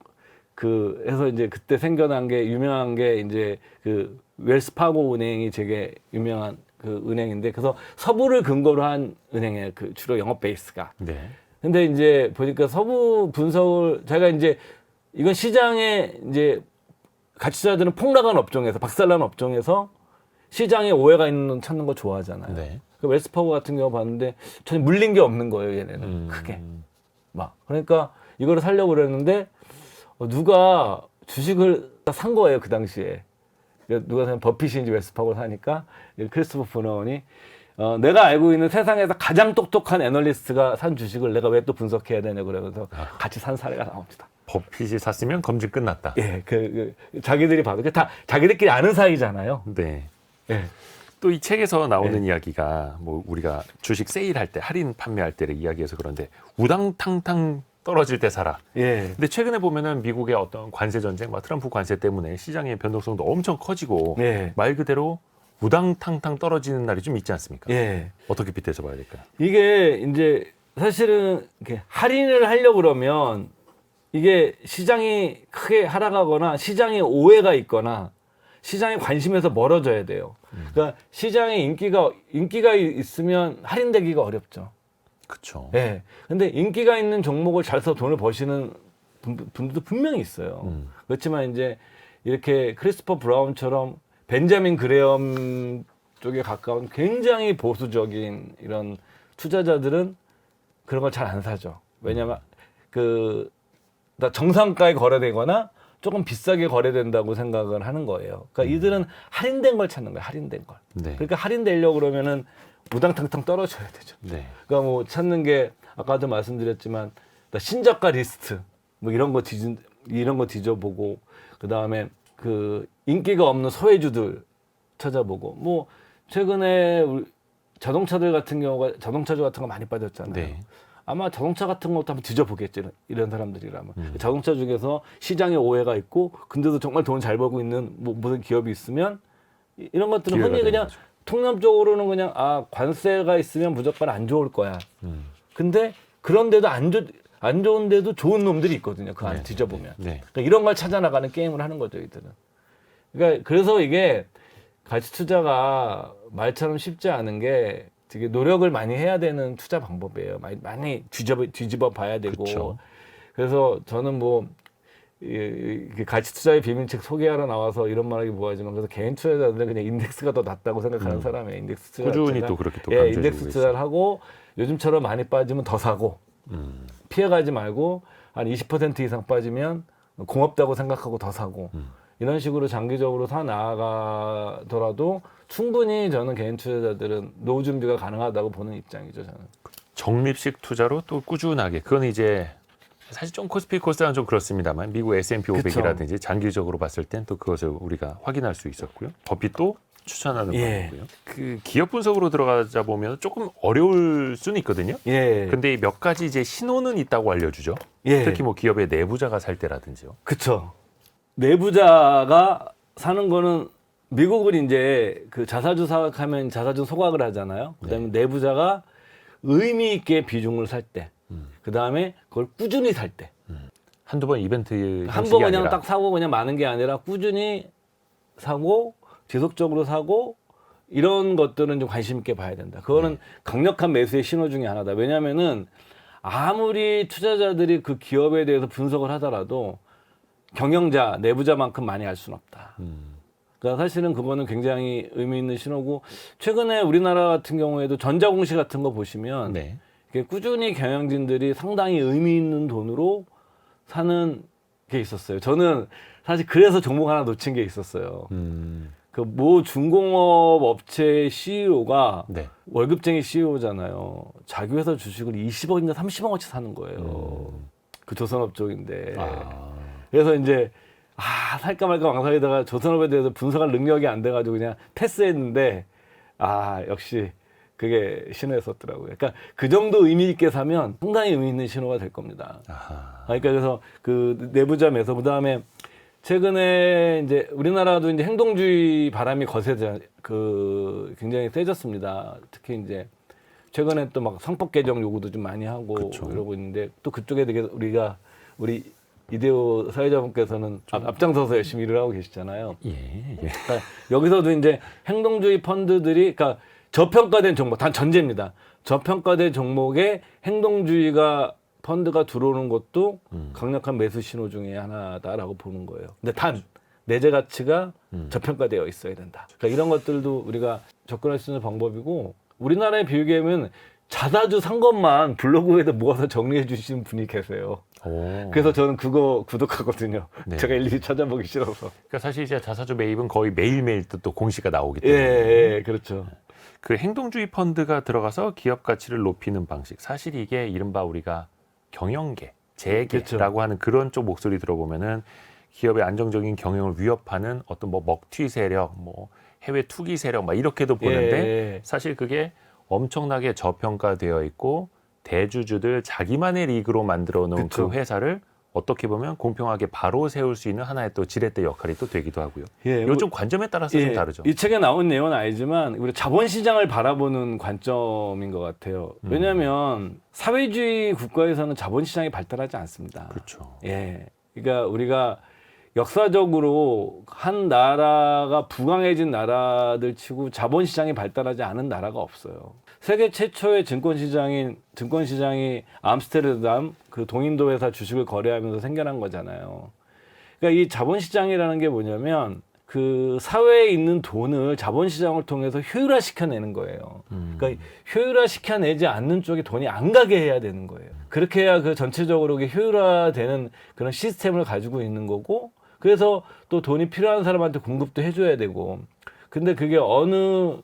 그 해서 이제 그때 생겨난 게 유명한 게 이제 그 웰스파고 은행이 되게 유명한 그 은행인데 그래서 서부를 근거로 한 은행이에요. 그 주로 영업 베이스가. 네. 근데 이제 보니까 서부 분석을 제가 이제 이건 시장에 이제 가치자들은 폭락한 업종에서 박살난 업종에서 시장에 오해가 있는 돈 찾는 거 좋아하잖아요. 네. 그 웰스파고 같은 경우 봤는데 전혀 물린 게 없는 거예요. 얘네는 크게 막 그러니까 이거를 사려고 그랬는데 누가 주식을 산 거예요 그 당시에. 누가 사면 버핏인지 웰스파고를 사니까 크리스토퍼 브라운이 내가 알고 있는 세상에서 가장 똑똑한 애널리스트가 산 주식을 내가 왜 또 분석해야 되냐 그러면서 같이 산 사례가 나옵니다. 버핏이 샀으면 검증 끝났다. 예, 자기들이 봐도 다 자기들끼리 아는 사이잖아요. 네. 예. 또 이 책에서 나오는 이야기가 뭐 우리가 주식 세일할 때 할인 판매할 때를 이야기해서 그런데 우당탕탕 떨어질 때 사라. 예. 근데 최근에 보면은 미국의 어떤 관세 전쟁, 트럼프 관세 때문에 시장의 변동성도 엄청 커지고 예. 말 그대로 우당탕탕 떨어지는 날이 좀 있지 않습니까? 예. 어떻게 빗대서 봐야 될까요? 이게 이제 사실은 이렇게 할인을 하려고 그러면 이게 시장이 크게 하락하거나 시장에 오해가 있거나 시장의 관심에서 멀어져야 돼요. 그러니까 시장에 인기가 있으면 할인되기가 어렵죠. 그렇죠. 예. 근데 인기가 있는 종목을 잘 써 돈을 버시는 분들도 분명히 있어요. 그렇지만 이제 이렇게 크리스토퍼 브라운처럼 벤자민 그레엄 쪽에 가까운 굉장히 보수적인 이런 투자자들은 그런 걸 잘 안 사죠. 왜냐하면 정상가에 거래되거나 조금 비싸게 거래된다고 생각을 하는 거예요. 그러니까 이들은 할인된 걸 찾는 거예요. 할인된 걸. 네. 그러니까 할인되려고 그러면은 우당탕탕 떨어져야 되죠. 네. 그러니까 뭐 찾는 게 아까도 말씀드렸지만 신저가 리스트 뭐 이런 거 뒤져보고 그 다음에 그 인기가 없는 소외주들 찾아보고 뭐 최근에 자동차들 같은 경우가 자동차주 같은 거 많이 빠졌잖아요. 네. 아마 자동차 같은 것도 한번 뒤져보겠지 이런 사람들이라면 자동차 중에서 시장에 오해가 있고 근데도 정말 돈 잘 벌고 있는 뭐 무슨 기업이 있으면 이런 것들은 기회가 흔히 되는 그냥 거죠. 통념적으로는 그냥 관세가 있으면 무조건 안 좋을 거야. 근데 그런데도 안 좋은데도 좋은 놈들이 있거든요. 그 안에 네, 뒤져보면. 네. 그러니까 이런 걸 찾아나가는 게임을 하는 거죠, 이들은. 그러니까 그래서 이게 가치 투자가 말처럼 쉽지 않은 게 되게 노력을 많이 해야 되는 투자 방법이에요. 많이 뒤집어 봐야 되고. 그쵸. 그래서 저는 뭐 가치 투자의 비밀책 소개하러 나와서 이런 말하기 뭐하지만 그래서 개인 투자자들은 그냥 인덱스가 더 낫다고 생각하는 사람이에요. 인덱스 투자 꾸준히 자체가. 또 그렇게 또 예, 강조해주고 인덱스 투자를 하고 요즘처럼 많이 빠지면 더 사고 피해가지 말고 한 20% 이상 빠지면 고맙다고 생각하고 더 사고 이런 식으로 장기적으로 사 나가더라도 충분히 저는 개인 투자자들은 노후 준비가 가능하다고 보는 입장이죠. 저는. 적립식 투자로 또 꾸준하게 그건 이제 사실 좀 코스피 코스닥은 좀 그렇습니다만 미국 S&P 500이라든지 장기적으로 봤을 땐 또 그것을 우리가 확인할 수 있었고요. 버핏도 추천하는 예. 방법이고요. 그 기업 분석으로 들어가자 보면 조금 어려울 수는 있거든요. 예. 근데 몇 가지 이제 신호는 있다고 알려주죠. 예. 특히 뭐 기업의 내부자가 살 때라든지요. 그쵸. 내부자가 사는 거는 미국은 이제 그 자사주 사각하면 자사주 소각을 하잖아요. 그다음에 내부자가 의미 있게 비중을 살 때, 그다음에 그걸 꾸준히 살 때. 한두 번 이벤트 한 형식이 번 그냥 아니라 딱 사고 그냥 많은 게 아니라 꾸준히 사고 지속적으로 사고 이런 것들은 좀 관심 있게 봐야 된다. 그거는 강력한 매수의 신호 중에 하나다. 왜냐하면은 아무리 투자자들이 그 기업에 대해서 분석을 하더라도 경영자, 내부자만큼 많이 알 수는 없다. 그러니까 사실은 그거는 굉장히 의미 있는 신호고 최근에 우리나라 같은 경우에도 전자공시 같은 거 보시면 네. 이게 꾸준히 경영진들이 상당히 의미 있는 돈으로 사는 게 있었어요. 저는 사실 그래서 종목 하나 놓친 게 있었어요. 그 모 중공업 업체 CEO가 네. 월급쟁이 CEO잖아요. 자기 회사 주식을 20억인가 30억어치 사는 거예요. 그 조선업 쪽인데. 그래서 이제 살까 말까 망설이다가 조선업에 대해서 분석할 능력이 안 돼가지고 그냥 패스했는데 역시 그게 신호였었더라고요. 그러니까 그 정도 의미 있게 사면 상당히 의미 있는 신호가 될 겁니다. 그러니까 그래서 그 내부자 매수 그다음에 최근에 이제 우리나라도 이제 행동주의 바람이 굉장히 세졌습니다. 특히 이제 최근에 또 막 상법 개정 요구도 좀 많이 하고 그쵸. 이러고 있는데 또 그쪽에 되게 우리 이대호 사회자분께서는 앞장서서 열심히 일을 하고 계시잖아요. 예. 그러니까 여기서도 이제 행동주의 펀드들이 그러니까 저평가된 종목 단 전제입니다. 저평가된 종목에 행동주의가 펀드가 들어오는 것도 강력한 매수 신호 중에 하나다라고 보는 거예요. 근데 단 내재 가치가 저평가되어 있어야 된다. 그러니까 이런 것들도 우리가 접근할 수 있는 방법이고 우리나라의 비교하면 자사주 산 것만 블로그에다 모아서 정리해 주시는 분이 계세요. 그래서 저는 그거 구독하거든요. 네. 제가 일일이 찾아보기 싫어서. 그러니까 사실 이제 자사주 매입은 거의 매일매일 또 공시가 나오기 때문에 예, 그렇죠. 그 행동주의 펀드가 들어가서 기업 가치를 높이는 방식 사실 이게 이른바 우리가 경영계, 재계라고 그렇죠. 하는 그런 쪽 목소리 들어보면은 기업의 안정적인 경영을 위협하는 어떤 뭐 먹튀 세력, 뭐 해외 투기 세력 막 이렇게도 보는데 사실 그게 엄청나게 저평가되어 있고 대주주들 자기만의 리그로 만들어 놓은 그쵸. 그 회사를 어떻게 보면 공평하게 바로 세울 수 있는 하나의 또 지렛대 역할이 또 되기도 하고요. 예, 요즘 관점에 따라서 좀 다르죠. 이 책에 나온 내용은 아니지만 우리 자본시장을 바라보는 관점인 것 같아요. 왜냐하면 사회주의 국가에서는 자본시장이 발달하지 않습니다. 그렇죠. 예, 그러니까 우리가 역사적으로 한 나라가 부강해진 나라들 치고 자본시장이 발달하지 않은 나라가 없어요. 세계 최초의 증권시장이 암스테르담 그 동인도 회사 주식을 거래하면서 생겨난 거잖아요. 그러니까 이 자본시장이라는 게 뭐냐면 그 사회에 있는 돈을 자본시장을 통해서 효율화시켜내는 거예요. 그러니까 효율화시켜내지 않는 쪽에 돈이 안 가게 해야 되는 거예요. 그렇게 해야 그 전체적으로 효율화되는 그런 시스템을 가지고 있는 거고 그래서 또 돈이 필요한 사람한테 공급도 해줘야 되고 근데 그게 어느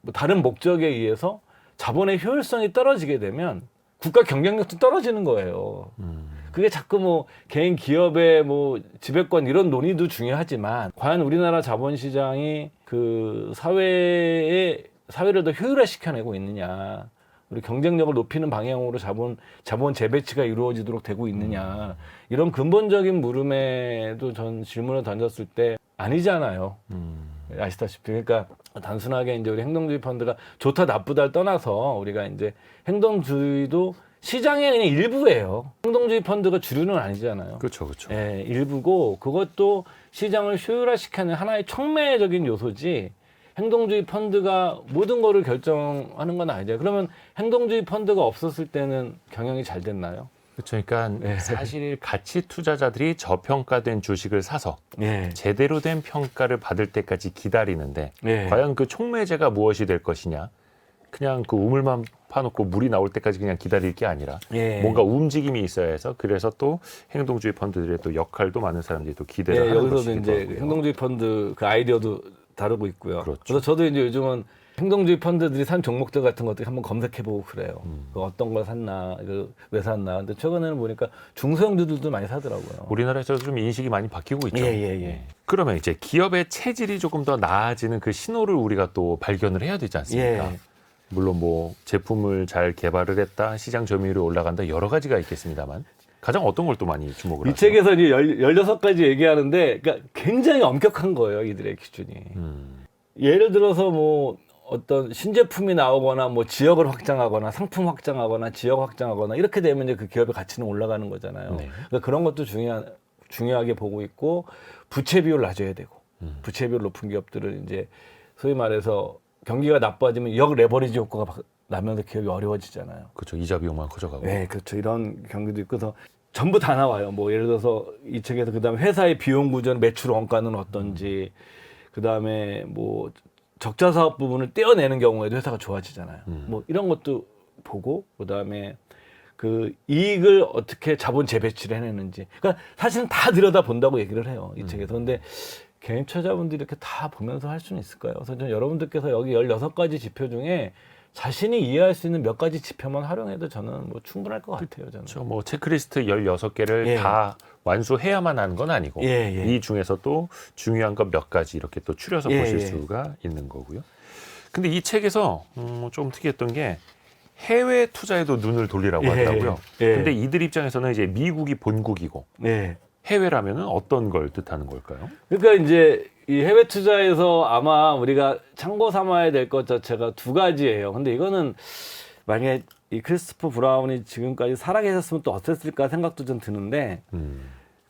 뭐 다른 목적에 의해서 자본의 효율성이 떨어지게 되면 국가 경쟁력도 떨어지는 거예요. 그게 자꾸 뭐 개인 기업의 뭐 지배권 이런 논의도 중요하지만 과연 우리나라 자본시장이 그 사회에 사회를 더 효율화시켜내고 있느냐, 우리 경쟁력을 높이는 방향으로 자본 재배치가 이루어지도록 되고 있느냐, 이런 근본적인 물음에도 전 질문을 던졌을 때 아니잖아요. 아시다시피. 그러니까 단순하게 이제 우리 행동주의 펀드가 좋다 나쁘다를 떠나서 우리가 이제 행동주의도 시장의 그냥 일부예요. 행동주의 펀드가 주류는 아니잖아요. 그렇죠, 그렇죠. 예, 일부고 그것도 시장을 효율화시키는 하나의 촉매적인 요소지 행동주의 펀드가 모든 거를 결정하는 건 아니죠. 그러면 행동주의 펀드가 없었을 때는 경영이 잘 됐나요? 그렇죠. 그러니까 사실 가치 투자자들이 저평가된 주식을 사서 예. 제대로 된 평가를 받을 때까지 기다리는데 예. 과연 그 촉매제가 무엇이 될 것이냐? 그냥 그 우물만 파놓고 물이 나올 때까지 그냥 기다릴 게 아니라 예. 뭔가 움직임이 있어야 해서 그래서 또 행동주의 펀드들의 또 역할도 많은 사람들이 또 기대를 예, 하는 여기서도 것이기도 이제 하고요. 행동주의 펀드 그 아이디어도 다루고 있고요. 그렇죠. 그래서 저도 이제 요즘은 행동주의 펀드들이 산 종목들 같은 것들 한번 검색해보고 그래요. 그 어떤 걸 샀나, 왜 샀나. 근데 최근에는 보니까 중소형주들도 많이 사더라고요. 우리나라에서 좀 인식이 많이 바뀌고 있죠. 예. 그러면 이제 기업의 체질이 조금 더 나아지는 그 신호를 우리가 또 발견을 해야 되지 않습니까? 예. 물론 뭐 제품을 잘 개발을 했다, 시장 점유율이 올라간다 여러 가지가 있겠습니다만 가장 어떤 걸 또 많이 주목을 이 하세요? 책에서 이제 16가지 얘기하는데 그러니까 굉장히 엄격한 거예요, 이들의 기준이. 예를 들어서 뭐 어떤 신제품이 나오거나 뭐 지역을 확장하거나 상품 확장하거나 지역 확장하거나 이렇게 되면 이제 그 기업의 가치는 올라가는 거잖아요. 네. 그러니까 그런 것도 중요하게 보고 있고 부채 비율을 낮춰야 되고 부채 비율 높은 기업들은 이제 소위 말해서 경기가 나빠지면 역 레버리지 효과가 나면서 기업이 어려워지잖아요. 그렇죠. 이자 비용만 커져가고. 네, 그렇죠. 이런 경기도 있고 그래서 전부 다 나와요. 뭐 예를 들어서 이 책에서 그다음에 회사의 비용 구조는 매출 원가는 어떤지, 그다음에 뭐 적자 사업 부분을 떼어내는 경우에도 회사가 좋아지잖아요. 뭐 이런 것도 보고 그다음에 그 이익을 어떻게 자본 재배치를 해내는지. 그러니까 사실은 다 들여다 본다고 얘기를 해요, 이 책에서. 근데 개인 투자자분들이 이렇게 다 보면서 할 수는 있을까요? 그래서 저는 여러분들께서 여기 16가지 지표 중에 자신이 이해할 수 있는 몇 가지 지표만 활용해도 저는 뭐 충분할 것 같아요. 저는. 그렇죠. 뭐 체크리스트 16개를 예. 다 완수해야만 하는 건 아니고 예. 이 중에서 또 중요한 것 몇 가지 이렇게 또 추려서 예, 보실 예. 수가 있는 거고요. 근데 이 책에서 좀 특이했던 게 해외 투자에도 눈을 돌리라고 예, 하더라고요. 예. 근데 이들 입장에서는 이제 미국이 본국이고 네. 해외라면은 어떤 걸 뜻하는 걸까요? 그러니까 이제 이 해외 투자에서 아마 우리가 참고 삼아야 될 것 자체가 두 가지예요. 근데 이거는 만약에 이 크리스토퍼 브라운이 지금까지 살아계셨으면 또 어땠을까 생각도 좀 드는데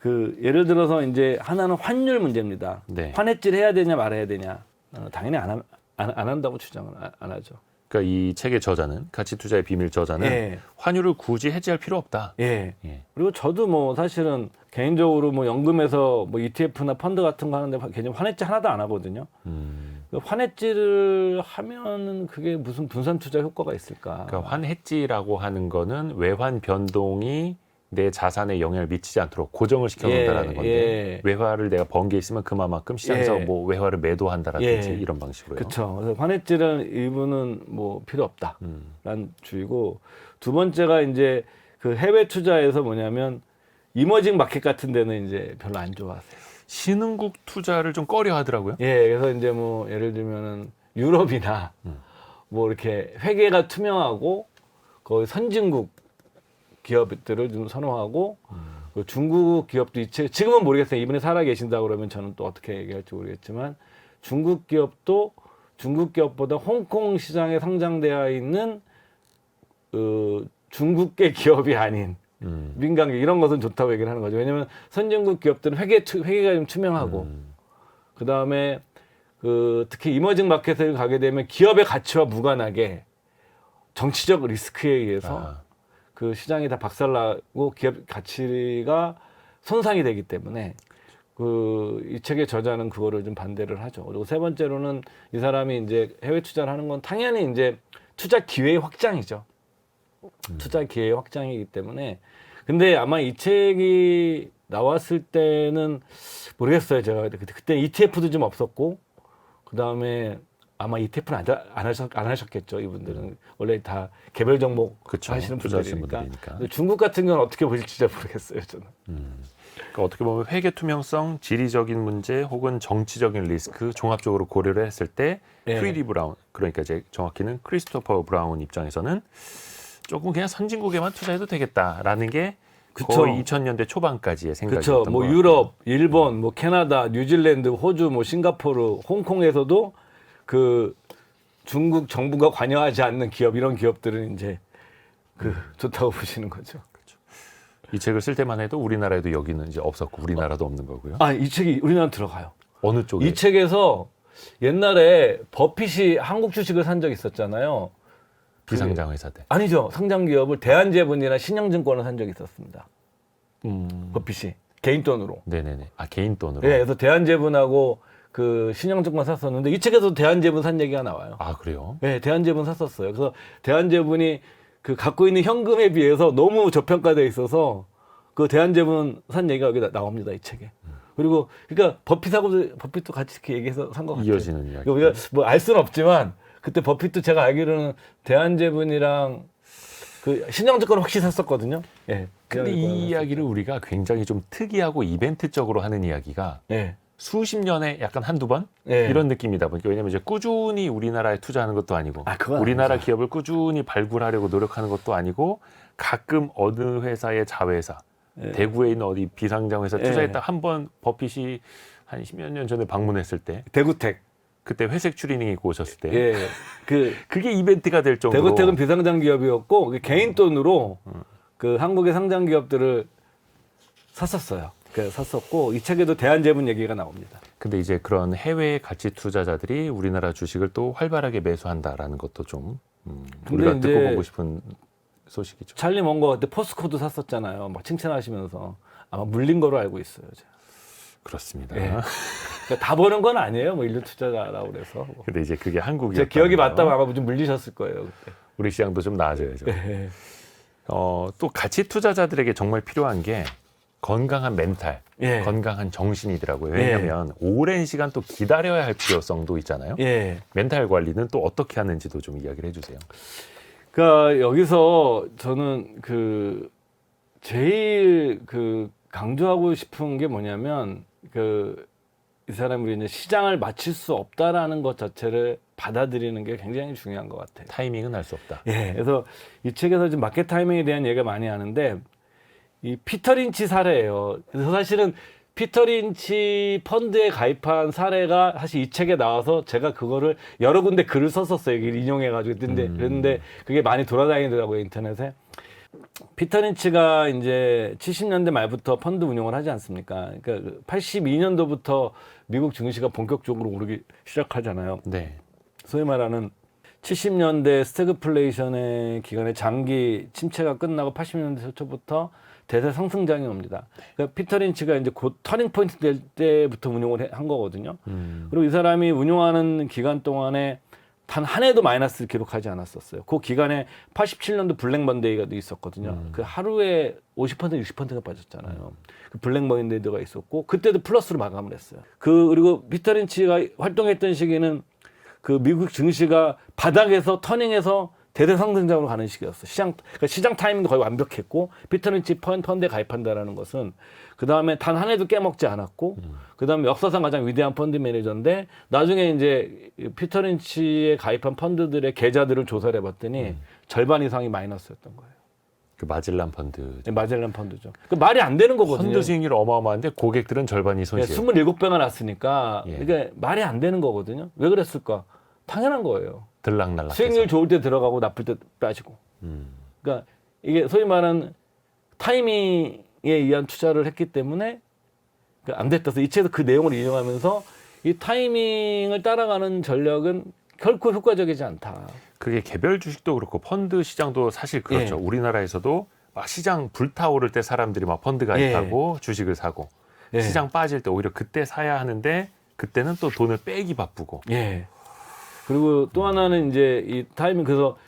그 예를 들어서 이제 하나는 환율 문제입니다. 네. 환해질 해야 되냐 말아야 되냐. 당연히 안 한다고 주장을 안 하죠. 그러니까 이 책의 저자는 가치 투자의 비밀 저자는 예. 환율을 굳이 해지할 필요 없다. 예. 예. 그리고 저도 뭐 사실은 개인적으로 뭐 연금에서 뭐 ETF나 펀드 같은 거 하는데 개념 환해질 하나도 안 하거든요. 환해질을 하면은 그게 무슨 분산 투자 효과가 있을까? 그러니까 환해지라고 하는 거는 외환 변동이 내 자산에 영향을 미치지 않도록 고정을 시켜놓는다라는 건데 예. 외화를 내가 번 게 있으면 그만큼 시장에서 예. 뭐 외화를 매도한다라든지 예. 이런 방식으로요. 그렇죠. 그래서 환해질은 일부는 뭐 필요 없다라는 주의고 두 번째가 이제 그 해외 투자에서 뭐냐면 이머징 마켓 같은 데는 이제 별로 안 좋아하세요. 신흥국 투자를 좀 꺼려 하더라고요. 예, 그래서 이제 뭐 예를 들면은 유럽이나 뭐 이렇게 회계가 투명하고 거의 선진국 기업들을 좀 선호하고 그 중국 기업도 지금은 모르겠어요. 이분이 살아 계신다 그러면 저는 또 어떻게 얘기할지 모르겠지만 중국 기업도 중국 기업보다 홍콩 시장에 상장되어 있는 중국계 기업이 아닌 민간 이런 것은 좋다고 얘기를 하는 거죠. 왜냐하면 선진국 기업들은 회계가 좀 투명하고 그 다음에 특히 이머징 마켓에 가게 되면 기업의 가치와 무관하게 정치적 리스크에 의해서 그 시장이 다 박살나고 기업 가치가 손상이 되기 때문에 이 책의 저자는 그거를 좀 반대를 하죠. 그리고 세 번째로는 이 사람이 이제 해외 투자를 하는 건 당연히 이제 투자 기회의 확장이죠. 투자 기회의 확장이기 때문에. 근데 아마 이 책이 나왔을 때는 모르겠어요. 제가 그때 ETF도 좀 없었고, 그 다음에 아마 ETF는 안 하셨겠죠. 이분들은 원래 다 개별 종목 그쵸. 하시는 투자하시는 분들이니까. 분들이니까. 근데 중국 같은 경우는 어떻게 보실지 잘 모르겠어요. 저는. 그러니까 어떻게 보면 회계 투명성, 지리적인 문제 혹은 정치적인 리스크 종합적으로 고려를 했을 때 예. 트위디 브라운, 그러니까 이제 정확히는 크리스토퍼 브라운 입장에서는 조금 그냥 선진국에만 투자해도 되겠다라는 게 그쵸. 거의 2000년대 초반까지의 생각이었던 그렇죠. 뭐 것 같아요. 유럽, 일본, 뭐 캐나다, 뉴질랜드, 호주, 뭐 싱가포르, 홍콩에서도 그 중국 정부가 관여하지 않는 기업 이런 기업들은 이제 그 좋다고 보시는 거죠. 이 책을 쓸 때만 해도 우리나라에도 여기는 이제 없었고 우리나라도 없는 거고요. 아, 이 책이 우리나라 들어가요. 어느 쪽에? 이 책에서 옛날에 버핏이 한국 주식을 산 적 있었잖아요. 비상장 회사들. 아니죠. 상장 기업을 대한제분이나 신영증권을 산 적이 있었습니다. 버핏이 개인 돈으로. 네네네. 아 개인 돈으로. 예, 그래서 대한제분하고 그 신영증권 샀었는데 이 책에서 대한제분 산 얘기가 나와요. 아 그래요? 네, 대한제분 샀었어요. 그래서 대한제분이 그 갖고 있는 현금에 비해서 너무 저평가돼 있어서 그 대한제분 산 얘기가 여기 나옵니다. 이 책에. 그리고 그러니까 버핏도 같이 이렇게 얘기해서 산 것 같아요. 이어지는 이야기. 우리가 뭐 알 수는 없지만 그때 버핏도 제가 알기로는 대한제분이랑 그 신영증권을 확실히 샀었거든요. 예. 근데 이 이야기를 우리가 굉장히 좀 특이하고 이벤트적으로 하는 이야기가 예. 수십 년에 약간 한두 번 예. 이런 느낌이다 보니까 왜냐면 이제 꾸준히 우리나라에 투자하는 것도 아니고 그건 우리나라 아니죠. 기업을 꾸준히 발굴하려고 노력하는 것도 아니고 가끔 어느 회사의 자회사 예. 대구에 있는 어디 비상장 회사 예. 투자했다 한번 버핏이 한 10몇 년 전에 방문했을 때 대구텍. 그때 회색 추리닝 입고 오셨을 때 예. 그 그게 이벤트가 될 정도로 대구텍은 비상장 기업이었고 그 개인 돈으로 그 한국의 상장 기업들을 샀었어요. 그 샀었고 이 책에도 대한제분 얘기가 나옵니다. 근데 이제 그런 해외 가치 투자자들이 우리나라 주식을 또 활발하게 매수한다라는 것도 좀 우리가 이제 듣고 보고 싶은 소식이죠. 찰리 먼거 그때 포스코도 샀었잖아요. 막 칭찬하시면서 아마 물린 거로 알고 있어요. 제가. 그렇습니다. 예. 그러니까 다 보는 건 아니에요. 뭐 일류 투자자라고 그래서. 뭐. 근데 이제 그게 한국이 제 기억이 맞다면 아마 좀 물리셨을 거예요. 그때. 우리 시장도 좀 나아져야죠. 예. 또 가치 투자자들에게 정말 필요한 게 건강한 멘탈, 예. 건강한 정신이더라고요. 왜냐하면 오랜 시간 또 기다려야 할 필요성도 있잖아요. 예. 멘탈 관리는 또 어떻게 하는지도 좀 이야기를 해주세요. 그러니까 여기서 저는 그 제일 그 강조하고 싶은 게 뭐냐면 그 이 사람이 이제 시장을 맞출 수 없다라는 것 자체를 받아들이는 게 굉장히 중요한 것 같아요. 타이밍은 알 수 없다. 예, 그래서 이 책에서 지금 마켓 타이밍에 대한 얘기가 많이 하는데 이 피터 린치 사례예요. 그래서 사실은 피터 린치 펀드에 가입한 사례가 사실 이 책에 나와서 제가 그거를 여러 군데 글을 썼었어요. 이걸 인용해가지고 그랬는데 그게 많이 돌아다니더라고요 인터넷에. 피터 린치가 이제 70년대 말부터 펀드 운용을 하지 않습니까? 그러니까 82년도부터 미국 증시가 본격적으로 오르기 시작하잖아요. 네. 소위 말하는 70년대 스태그플레이션의 기간에 장기 침체가 끝나고 80년대 초부터 대세 상승장이 옵니다. 그러니까 피터 린치가 이제 곧 터닝 포인트 될 때부터 운용을 한 거거든요. 그리고 이 사람이 운용하는 기간 동안에 단 한 해도 마이너스를 기록하지 않았었어요. 그 기간에 87년도 블랙 먼데이가 있었거든요. 그 하루에 50% 60%가 빠졌잖아요. 그 블랙 먼데이가 있었고 그때도 플러스로 마감을 했어요. 그리고 피터 린치가 활동했던 시기는 그 미국 증시가 바닥에서 터닝해서 대대 상승장으로 가는 시기였어. 그러니까 시장 타이밍도 거의 완벽했고 피터 린치 펀드에 가입한다라는 것은 그 다음에 단 한 해도 깨먹지 않았고 그 다음에 역사상 가장 위대한 펀드 매니저인데 나중에 이제 피터 린치에 가입한 펀드들의 계좌들을 조사를 해봤더니 절반 이상이 마이너스였던 거예요. 그 마젤란 펀드. 네, 마젤란 펀드죠. 그 말이 안 되는 거거든요. 펀드 수익률 어마어마한데 고객들은 절반이 손실. 27배가 났으니까 예. 이게 말이 안 되는 거거든요. 왜 그랬을까? 당연한 거예요. 들락날락. 수익률 좋을 때 들어가고 나쁠 때 빠지고. 그러니까 이게 소위 말하는 타이밍에 의한 투자를 했기 때문에 안 됐다. 이 책에서 그 내용을 인용하면서 이 타이밍을 따라가는 전략은 결코 효과적이지 않다. 그게 개별 주식도 그렇고 펀드 시장도 사실 그렇죠. 예. 우리나라에서도 막 시장 불타오를 때 사람들이 막 펀드 가입하고 주식을 사고 예. 시장 빠질 때 오히려 그때 사야 하는데 그때는 또 돈을 빼기 바쁘고. 예. 그리고 또 하나는 이제 이 타이밍 그래서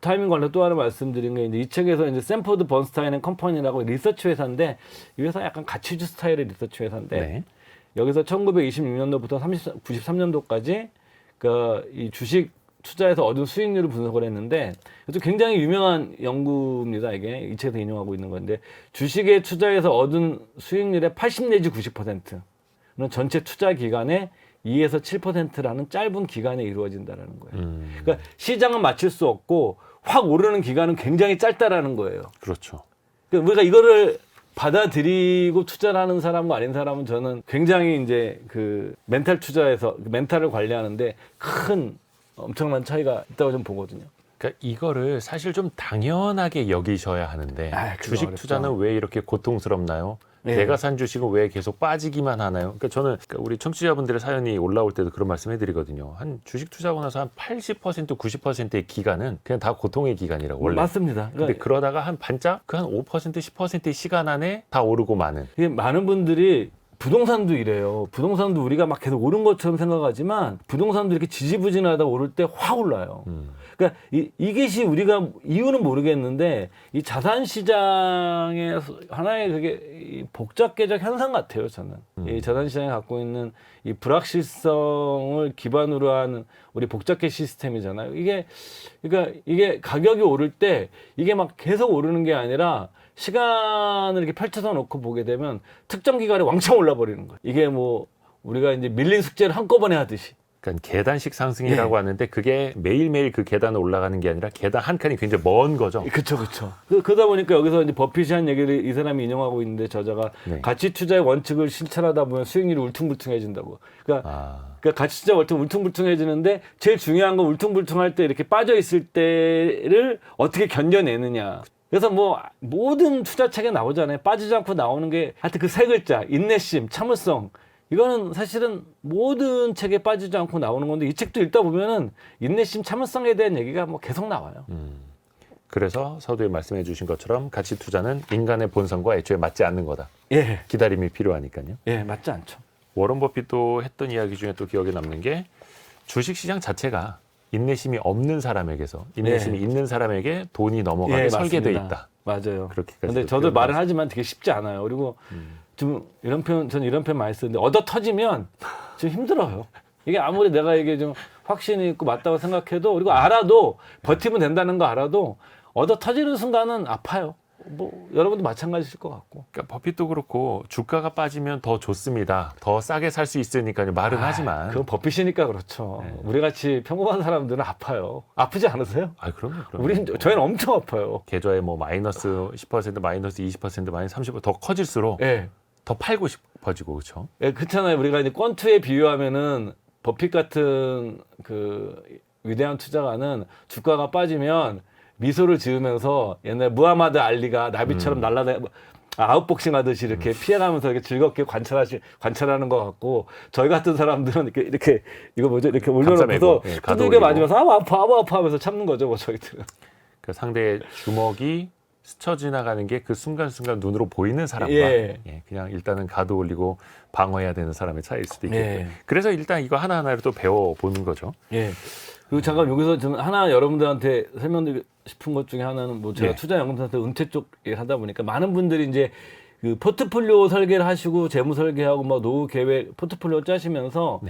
타이밍 관련 또 하나 말씀드린 게 이제 이 책에서 이제 샌포드 번스타인 앤 컴퍼니라고 리서치 회사인데 이 회사 약간 가치주 스타일의 리서치 회사인데 네. 여기서 1926년도부터 93년도까지 그러니까 이 주식 투자에서 얻은 수익률을 분석을 했는데 이것도 굉장히 유명한 연구입니다. 이게 이 책에서 인용하고 있는 건데 주식에 투자해서 얻은 수익률의 80 내지 90%는 전체 투자 기간의 2에서 7%라는 짧은 기간에 이루어진다라는 거예요. 그러니까 시장은 맞출 수 없고 확 오르는 기간은 굉장히 짧다라는 거예요. 그렇죠. 그러니까 우리가 이거를 받아들이고 투자를 하는 사람과 아닌 사람은 저는 굉장히 이제 그 멘탈 투자에서 멘탈을 관리하는데 큰 엄청난 차이가 있다고 좀 보거든요. 그러니까 이거를 사실 좀 당연하게 여기셔야 하는데 그거 주식 어렵죠. 투자는 왜 이렇게 고통스럽나요? 네. 내가 산 주식은 왜 계속 빠지기만 하나요? 그러니까 저는 우리 청취자분들의 사연이 올라올 때도 그런 말씀 해드리거든요. 한 주식 투자하고 나서 한 80%, 90%의 기간은 그냥 다 고통의 기간이라고 원래. 맞습니다. 근데 그러다가 한 반짝 그 한 5%, 10%의 시간 안에 다 오르고 마는. 이게 많은 분들이 부동산도 이래요. 부동산도 우리가 막 계속 오른 것처럼 생각하지만 부동산도 이렇게 지지부진하다 오를 때 확 올라요. 그러니까 이것이 우리가 이유는 모르겠는데 이 자산 시장의 하나의 그게 이 복잡계적 현상 같아요. 저는 이 자산 시장이 갖고 있는 이 불확실성을 기반으로 한 우리 복잡계 시스템이잖아요. 이게 그러니까 이게 가격이 오를 때 이게 막 계속 오르는 게 아니라 시간을 이렇게 펼쳐서 놓고 보게 되면 특정 기간에 왕창 올라버리는 거예요. 이게 뭐 우리가 이제 밀린 숙제를 한꺼번에 하듯이. 그러니까 계단식 상승이라고 하는데 그게 매일매일 그 계단을 올라가는 게 아니라 계단 한 칸이 굉장히 먼 거죠. 그렇죠, 그렇죠. 그러다 보니까 여기서 이제 버핏이 한 얘기를 이 사람이 인용하고 있는데 저자가 네. 가치 투자의 원칙을 실천하다 보면 수익률이 울퉁불퉁해진다고. 그러니까 가치 투자 원칙 울퉁불퉁해지는데 제일 중요한 건 울퉁불퉁할 때 이렇게 빠져 있을 때를 어떻게 견뎌내느냐. 그래서 뭐 모든 투자책에 나오잖아요. 빠지지 않고 나오는 게 하여튼 그 세 글자 인내심, 참을성. 이거는 사실은 모든 책에 빠지지 않고 나오는 건데 이 책도 읽다 보면은 인내심, 참을성에 대한 얘기가 뭐 계속 나와요. 그래서 서두에 말씀해 주신 것처럼 가치 투자는 인간의 본성과 애초에 맞지 않는 거다. 예, 기다림이 필요하니까요. 예, 맞지 않죠. 워런 버핏도 했던 이야기 중에 또 기억에 남는 게 주식시장 자체가 인내심이 없는 사람에게서 인내심이 있는 사람에게 돈이 넘어가게 설계돼 맞습니다. 있다. 맞아요. 그렇게까지. 근데 저도 말은 하지만 되게 쉽지 않아요. 그리고 좀 이런 표현, 저는 이런 표현 많이 쓰는데 얻어 터지면 좀 힘들어요. 이게 아무리 내가 이게 좀 확신이 있고 맞다고 생각해도 그리고 알아도 버티면 된다는 거 알아도 얻어 터지는 순간은 아파요. 뭐 여러분도 마찬가지일 것 같고. 그러니까 버핏도 그렇고 주가가 빠지면 더 좋습니다. 더 싸게 살 수 있으니까 말은 하지만. 그건 버핏이니까 그렇죠. 우리 같이 평범한 사람들은 아파요. 아프지 않으세요? 그럼요. 저희는 엄청 아파요. 계좌에 뭐 마이너스 10%, 마이너스 20%, 마이너스 30%, 더 커질수록 예. 더 팔고 싶어지고 그렇죠. 예, 그렇잖아요. 우리가 이제 권투에 비유하면은 버핏 같은 그 위대한 투자가는 주가가 빠지면 미소를 지으면서 옛날 무하마드 알리가 나비처럼 날아다 아웃복싱 하듯이 이렇게 피해가면서 이렇게 즐겁게 관찰하는 것 같고 저희 같은 사람들은 이렇게 이거 뭐죠? 이렇게 올려놓고서 두들겨 맞으면서 아파 하면서 참는 거죠, 뭐 저희들은. 그 상대의 주먹이 스쳐 지나가는 게 그 순간순간 눈으로 보이는 사람과 그냥 일단은 가도 올리고 방어해야 되는 사람의 차이일 수도 있겠고요. 그래서 일단 이거 하나하나를 또 배워보는 거죠. 예. 그리고 잠깐 여기서 저는 하나 여러분들한테 설명드리고 싶은 것 중에 하나는 뭐 제가 투자 연구센터 은퇴 쪽 일을 하다 보니까 많은 분들이 이제 그 포트폴리오 설계를 하시고 재무 설계하고 뭐 노후 계획 포트폴리오 짜시면서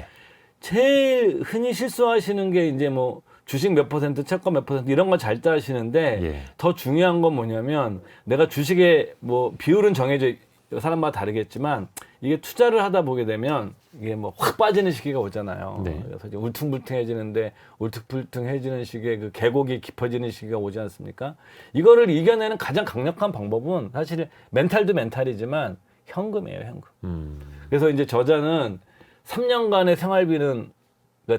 제일 흔히 실수하시는 게 이제 뭐 주식 몇 퍼센트, 채권 몇 퍼센트 이런 거 잘 따시는데 더 중요한 건 뭐냐면 내가 주식의 뭐 비율은 정해져 사람마다 다르겠지만 이게 투자를 하다 보게 되면 이게 뭐 확 빠지는 시기가 오잖아요. 그래서 이제 울퉁불퉁해지는데 울퉁불퉁해지는 시기에 그 계곡이 깊어지는 시기가 오지 않습니까? 이거를 이겨내는 가장 강력한 방법은 사실 멘탈도 멘탈이지만 현금이에요, 현금. 그래서 이제 저자는 3년간의 생활비는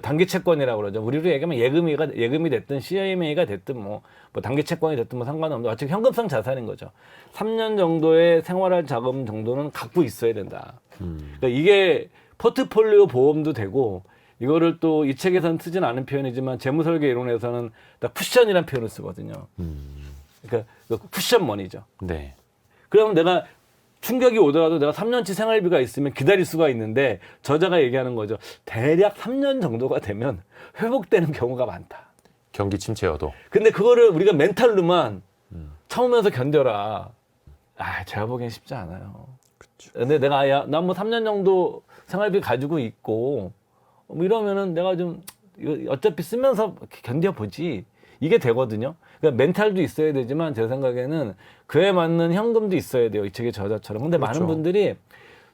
단기 채권이라고 그러죠. 우리로 얘기하면 예금이 됐든 CMA가 됐든 뭐 단기 채권이 됐든 뭐 상관없는데 어차피 현금성 자산인 거죠. 3년 정도의 생활할 자금 정도는 갖고 있어야 된다. 그러니까 이게 포트폴리오 보험도 되고 이거를 또 이 책에서는 쓰진 않은 표현이지만 재무설계 이론에서는 다 쿠션이라는 표현을 쓰거든요. 그러니까 쿠션머니죠. 네. 그러면 내가 충격이 오더라도 내가 3년치 생활비가 있으면 기다릴 수가 있는데 저자가 얘기하는 거죠. 대략 3년 정도가 되면 회복되는 경우가 많다. 경기 침체여도. 근데 그거를 우리가 멘탈로만 참으면서 견뎌라. 제가 보기엔 쉽지 않아요. 그쵸. 근데 내가 난 뭐 3년 정도 생활비 가지고 있고 뭐 이러면은 내가 좀 이거 어차피 쓰면서 견뎌보지. 이게 되거든요. 그러니까 멘탈도 있어야 되지만 제 생각에는 그에 맞는 현금도 있어야 돼요. 이 책의 저자처럼. 근데 그렇죠. 많은 분들이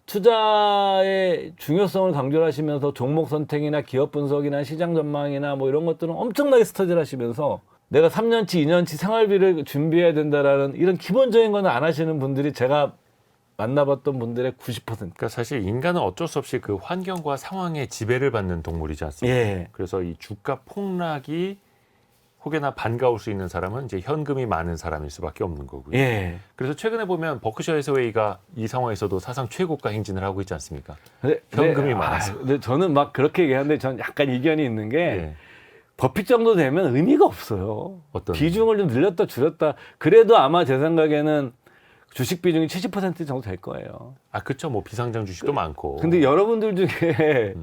투자의 중요성을 강조를 하시면서 종목 선택이나 기업 분석이나 시장 전망이나 뭐 이런 것들은 엄청나게 스터디를 하시면서 내가 3년치, 2년치 생활비를 준비해야 된다라는 이런 기본적인 거는 안 하시는 분들이 제가 만나봤던 분들의 90%. 그러니까 사실 인간은 어쩔 수 없이 그 환경과 상황에 지배를 받는 동물이지 않습니까? 예. 그래서 이 주가 폭락이 혹여나 반가울 수 있는 사람은 이제 현금이 많은 사람일 수밖에 없는 거고요. 예. 그래서 최근에 보면 버크셔 해서웨이가 이 상황에서도 사상 최고가 행진을 하고 있지 않습니까? 근데, 현금이 많아서. 근데 저는 막 그렇게 얘기하는데 전 약간 이견이 있는 게 예. 버핏 정도 되면 의미가 없어요. 어떤 비중을 좀 늘렸다 줄였다. 그래도 아마 제 생각에는 주식 비중이 70% 정도 될 거예요. 그렇죠. 뭐 비상장 주식도 많고. 근데 여러분들 중에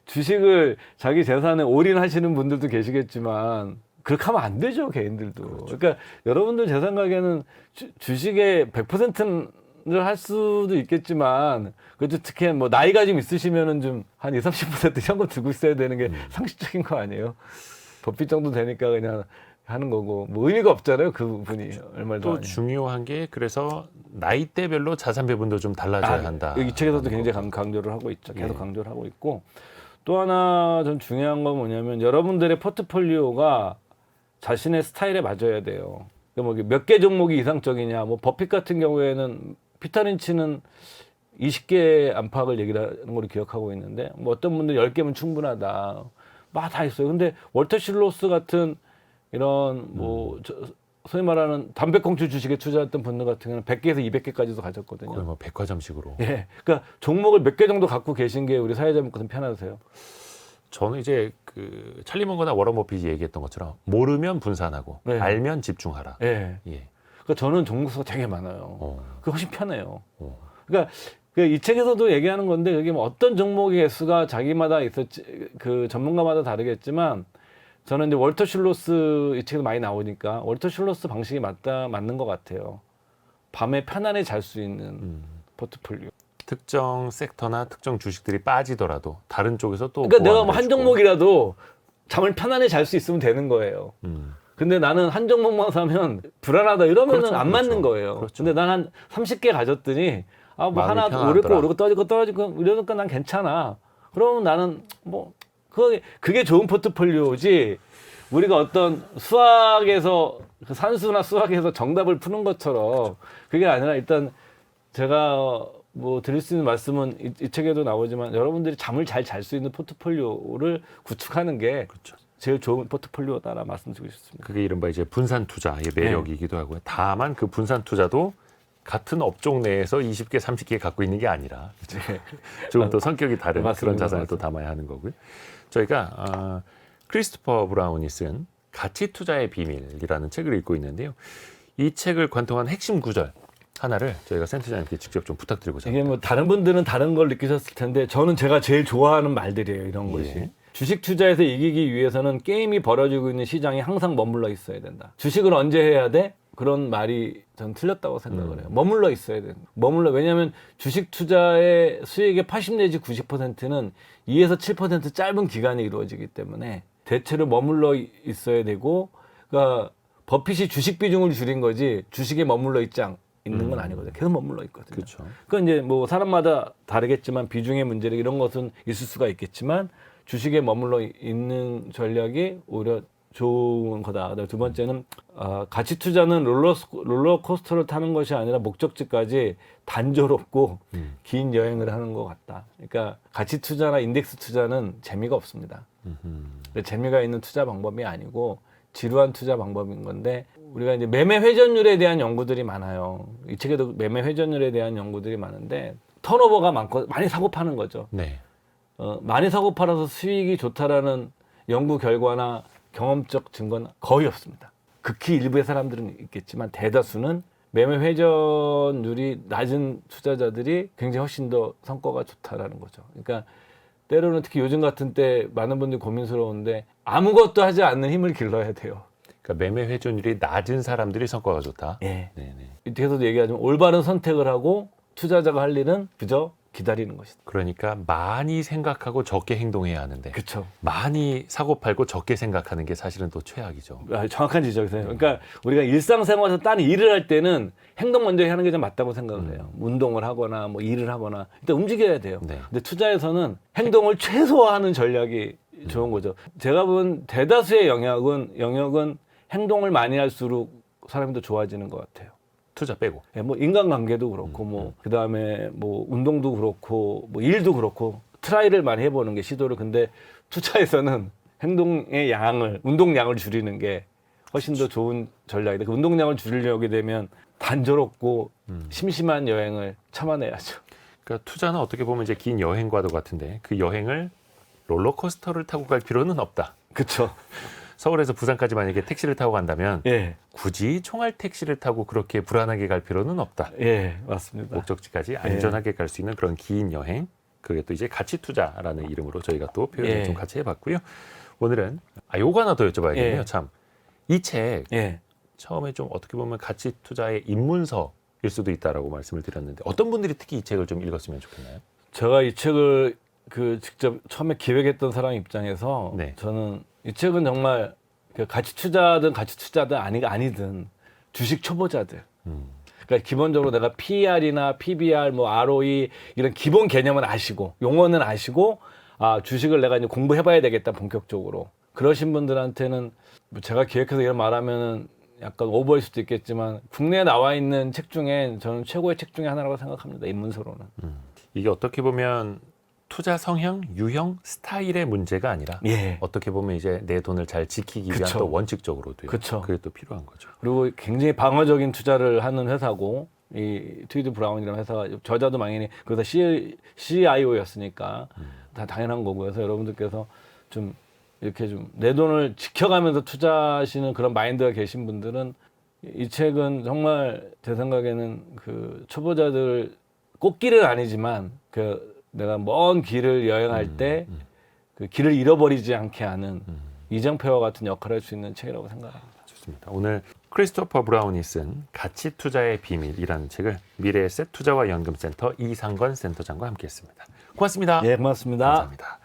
주식을 자기 재산에 올인하시는 분들도 계시겠지만 그렇게 하면 안 되죠, 개인들도. 그렇죠. 그러니까 여러분들 제 생각에는 주식의 100%를 할 수도 있겠지만 그래도 특히 뭐 나이가 좀 있으시면은 좀 한 20-30% 현금 들고 있어야 되는 게 상식적인 거 아니에요? 버핏 정도 되니까 그냥 하는 거고 뭐 의미가 없잖아요, 그 분이 얼마나 또 중요한 게 그래서 나이대별로 자산 배분도 좀 달라져야 한다. 이 책에서도 굉장히 강조를 하고 있죠. 계속 예. 강조를 하고 있고 또 하나 좀 중요한 건 뭐냐면 여러분들의 포트폴리오가 자신의 스타일에 맞아야 돼요. 몇 개 종목이 이상적이냐. 뭐 버핏 같은 경우에는 피터 린치는 20개 안팎을 얘기를 하는 걸 기억하고 있는데 뭐 어떤 분들 10개면 충분하다. 막 다 있어요. 근데 월터 실로스 같은 이런 뭐 소위 말하는 담배꽁초 주식에 투자했던 분들 같은 경우는 100개에서 200개까지도 가졌거든요. 거의 뭐 백화점식으로. 예. 그러니까 종목을 몇 개 정도 갖고 계신 게 우리 사회자분께서는 편하세요. 저는 이제 그 찰리 먼거나 워런 버핏이 얘기했던 것처럼 모르면 분산하고 네. 알면 집중하라. 예. 예. 그러니까 저는 종목 수가 되게 많아요. 그게 훨씬 편해요. 어. 그러니까 이 책에서도 얘기하는 건데 여기 뭐 어떤 종목의 개수가 자기마다 있었지 그 전문가마다 다르겠지만 저는 이제 월터 실로스 이 책에도 많이 나오니까 월터 실로스 방식이 맞는 것 같아요. 밤에 편안히 잘 수 있는 포트폴리오. 특정 섹터나 특정 주식들이 빠지더라도 다른 쪽에서 또 그러니까 내가 뭐 보완을 한 해주고. 종목이라도 잠을 편안히 잘 수 있으면 되는 거예요. 음. 근데 나는 한 종목만 사면 불안하다 이러면은 그렇죠, 안 그렇죠. 맞는 거예요. 그렇죠. 근데 난 한 30개 가졌더니 뭐 마음이 하나 편하더라. 오르고 떨어지고 이러니까 난 괜찮아. 그러면 나는 뭐 그게 좋은 포트폴리오지. 우리가 어떤 수학에서 그 산수나 수학에서 정답을 푸는 것처럼 그게 아니라 일단 제가 뭐 드릴 수 있는 말씀은 이 책에도 나오지만 여러분들이 잠을 잘 잘 수 있는 포트폴리오를 구축하는 게 그렇죠. 제일 좋은 포트폴리오다라 말씀드리고 싶습니다. 그게 이른바 이제 분산 투자의 매력이기도 하고요. 다만 그 분산 투자도 같은 업종 내에서 20개, 30개 갖고 있는 게 아니라 조금 더 성격이 다른 맞습니다. 그런 자산을 맞습니다. 또 담아야 하는 거고요. 저희가 크리스토퍼 브라운이 쓴 가치 투자의 비밀이라는 책을 읽고 있는데요. 이 책을 관통한 핵심 구절 하나를 저희가 센터장님께 직접 좀 부탁드리고자 이게 합니다. 뭐 다른 분들은 다른 걸 느끼셨을 텐데 저는 제가 제일 좋아하는 말들이에요. 이런 예. 것이. 주식 투자에서 이기기 위해서는 게임이 벌어지고 있는 시장에 항상 머물러 있어야 된다. 주식을 언제 해야 돼? 그런 말이 전 틀렸다고 생각을 해요. 머물러 있어야 된다. 왜냐하면 주식 투자의 수익의 80 내지 90%는 2에서 7% 짧은 기간에 이루어지기 때문에 대체로 머물러 있어야 되고, 그러니까 버핏이 주식 비중을 줄인 거지 주식에 머물러 있는 건 아니거든요. 계속 머물러 있거든요. 그렇죠. 그건 이제 뭐 사람마다 다르겠지만 비중의 문제를 이런 것은 있을 수가 있겠지만 주식에 머물러 있는 전략이 오히려 좋은 거다. 두 번째는 가치 투자는 롤러코스터를 타는 것이 아니라 목적지까지 단조롭고 긴 여행을 하는 것 같다. 그러니까 가치 투자나 인덱스 투자는 재미가 없습니다. 재미가 있는 투자 방법이 아니고 지루한 투자 방법인 건데 우리가 이제 매매 회전율에 대한 연구들이 많아요. 이 책에도 매매 회전율에 대한 연구들이 많은데 턴오버가 많고 많이 사고 파는 거죠. 네. 많이 사고 팔아서 수익이 좋다라는 연구 결과나 경험적 증거는 거의 없습니다. 극히 일부의 사람들은 있겠지만 대다수는 매매 회전율이 낮은 투자자들이 굉장히 훨씬 더 성과가 좋다라는 거죠. 그러니까 때로는 특히 요즘 같은 때 많은 분들이 고민스러운데 아무것도 하지 않는 힘을 길러야 돼요. 그러니까 매매 회전율이 낮은 사람들이 성과가 좋다. 예. 네네. 이때서도 얘기하지만 올바른 선택을 하고 투자자가 할 일은 그저 기다리는 것이다. 그러니까 많이 생각하고 적게 행동해야 하는데 그렇죠. 많이 사고 팔고 적게 생각하는 게 사실은 또 최악이죠. 정확한 지적이세요. 그러니까 우리가 일상생활에서 딴 일을 할 때는 행동 먼저 하는 게 좀 맞다고 생각을 해요. 운동을 하거나 뭐 일을 하거나 일단 움직여야 돼요. 네. 근데 투자에서는 행동을 최소화하는 전략이 좋은 거죠. 제가 본 대다수의 영역은 행동을 많이 할수록 사람이 더 좋아지는 것 같아요. 투자 빼고. 예, 뭐 인간관계도 그렇고 뭐 그다음에 뭐 운동도 그렇고 뭐 일도 그렇고 트라이를 많이 해보는 게 시도를. 근데 투자에서는 행동의 양을 운동량을 줄이는 게 훨씬 더 좋은 전략이다. 그 운동량을 줄이려게 되면 단조롭고 심심한 여행을 참아내야죠. 그러니까 투자는 어떻게 보면 이제 긴 여행과도 같은데 그 여행을 롤러코스터를 타고 갈 필요는 없다. 그렇죠. 서울에서 부산까지 만약에 택시를 타고 간다면 예, 굳이 총알 택시를 타고 그렇게 불안하게 갈 필요는 없다. 예, 맞습니다. 목적지까지 안전하게 갈 수 있는 그런 긴 여행. 그게 또 이제 가치 투자라는 이름으로 저희가 또 표현을 예. 좀 같이 해봤고요. 오늘은 요거 하나 더 여쭤봐야겠네요. 예. 참. 이 책 예. 처음에 좀 어떻게 보면 가치 투자의 입문서일 수도 있다라고 말씀을 드렸는데 어떤 분들이 특히 이 책을 좀 읽었으면 좋겠나요? 제가 이 책을 직접 처음에 기획했던 사람 입장에서 네. 저는 이 책은 정말 그 가치 투자든 아니든 주식 초보자들. 그러니까 기본적으로 내가 PER이나 PBR, 뭐 ROE 이런 기본 개념은 아시고 용어는 아시고 주식을 내가 이제 공부해봐야 되겠다 본격적으로. 그러신 분들한테는 뭐 제가 기획해서 이런 말하면은 약간 오버일 수도 있겠지만 국내에 나와 있는 책 중에 저는 최고의 책 중에 하나라고 생각합니다. 입문서로는. 이게 어떻게 보면 투자 성향, 유형, 스타일의 문제가 아니라 예. 어떻게 보면 이제 내 돈을 잘 지키기 위한 그쵸. 또 원칙적으로도 그쵸. 그게 또 필요한 거죠. 그리고 굉장히 방어적인 투자를 하는 회사고 이 트위드 브라운이라는 회사가 저자도 당연히 그래서 CIO였으니까 다 당연한 거고요. 그래서 여러분들께서 좀 이렇게 좀 내 돈을 지켜가면서 투자하시는 그런 마인드가 계신 분들은 이 책은 정말 제 생각에는 그 초보자들 꽃길은 아니지만 그 내가 먼 길을 여행할 때 그 길을 잃어버리지 않게 하는 이정표와 같은 역할을 할 수 있는 책이라고 생각합니다. 좋습니다. 오늘 크리스토퍼 브라운이 쓴 가치 투자의 비밀이라는 책을 미래에셋 투자와 연금센터 이상건 센터장과 함께했습니다. 고맙습니다. 예, 고맙습니다. 감사합니다.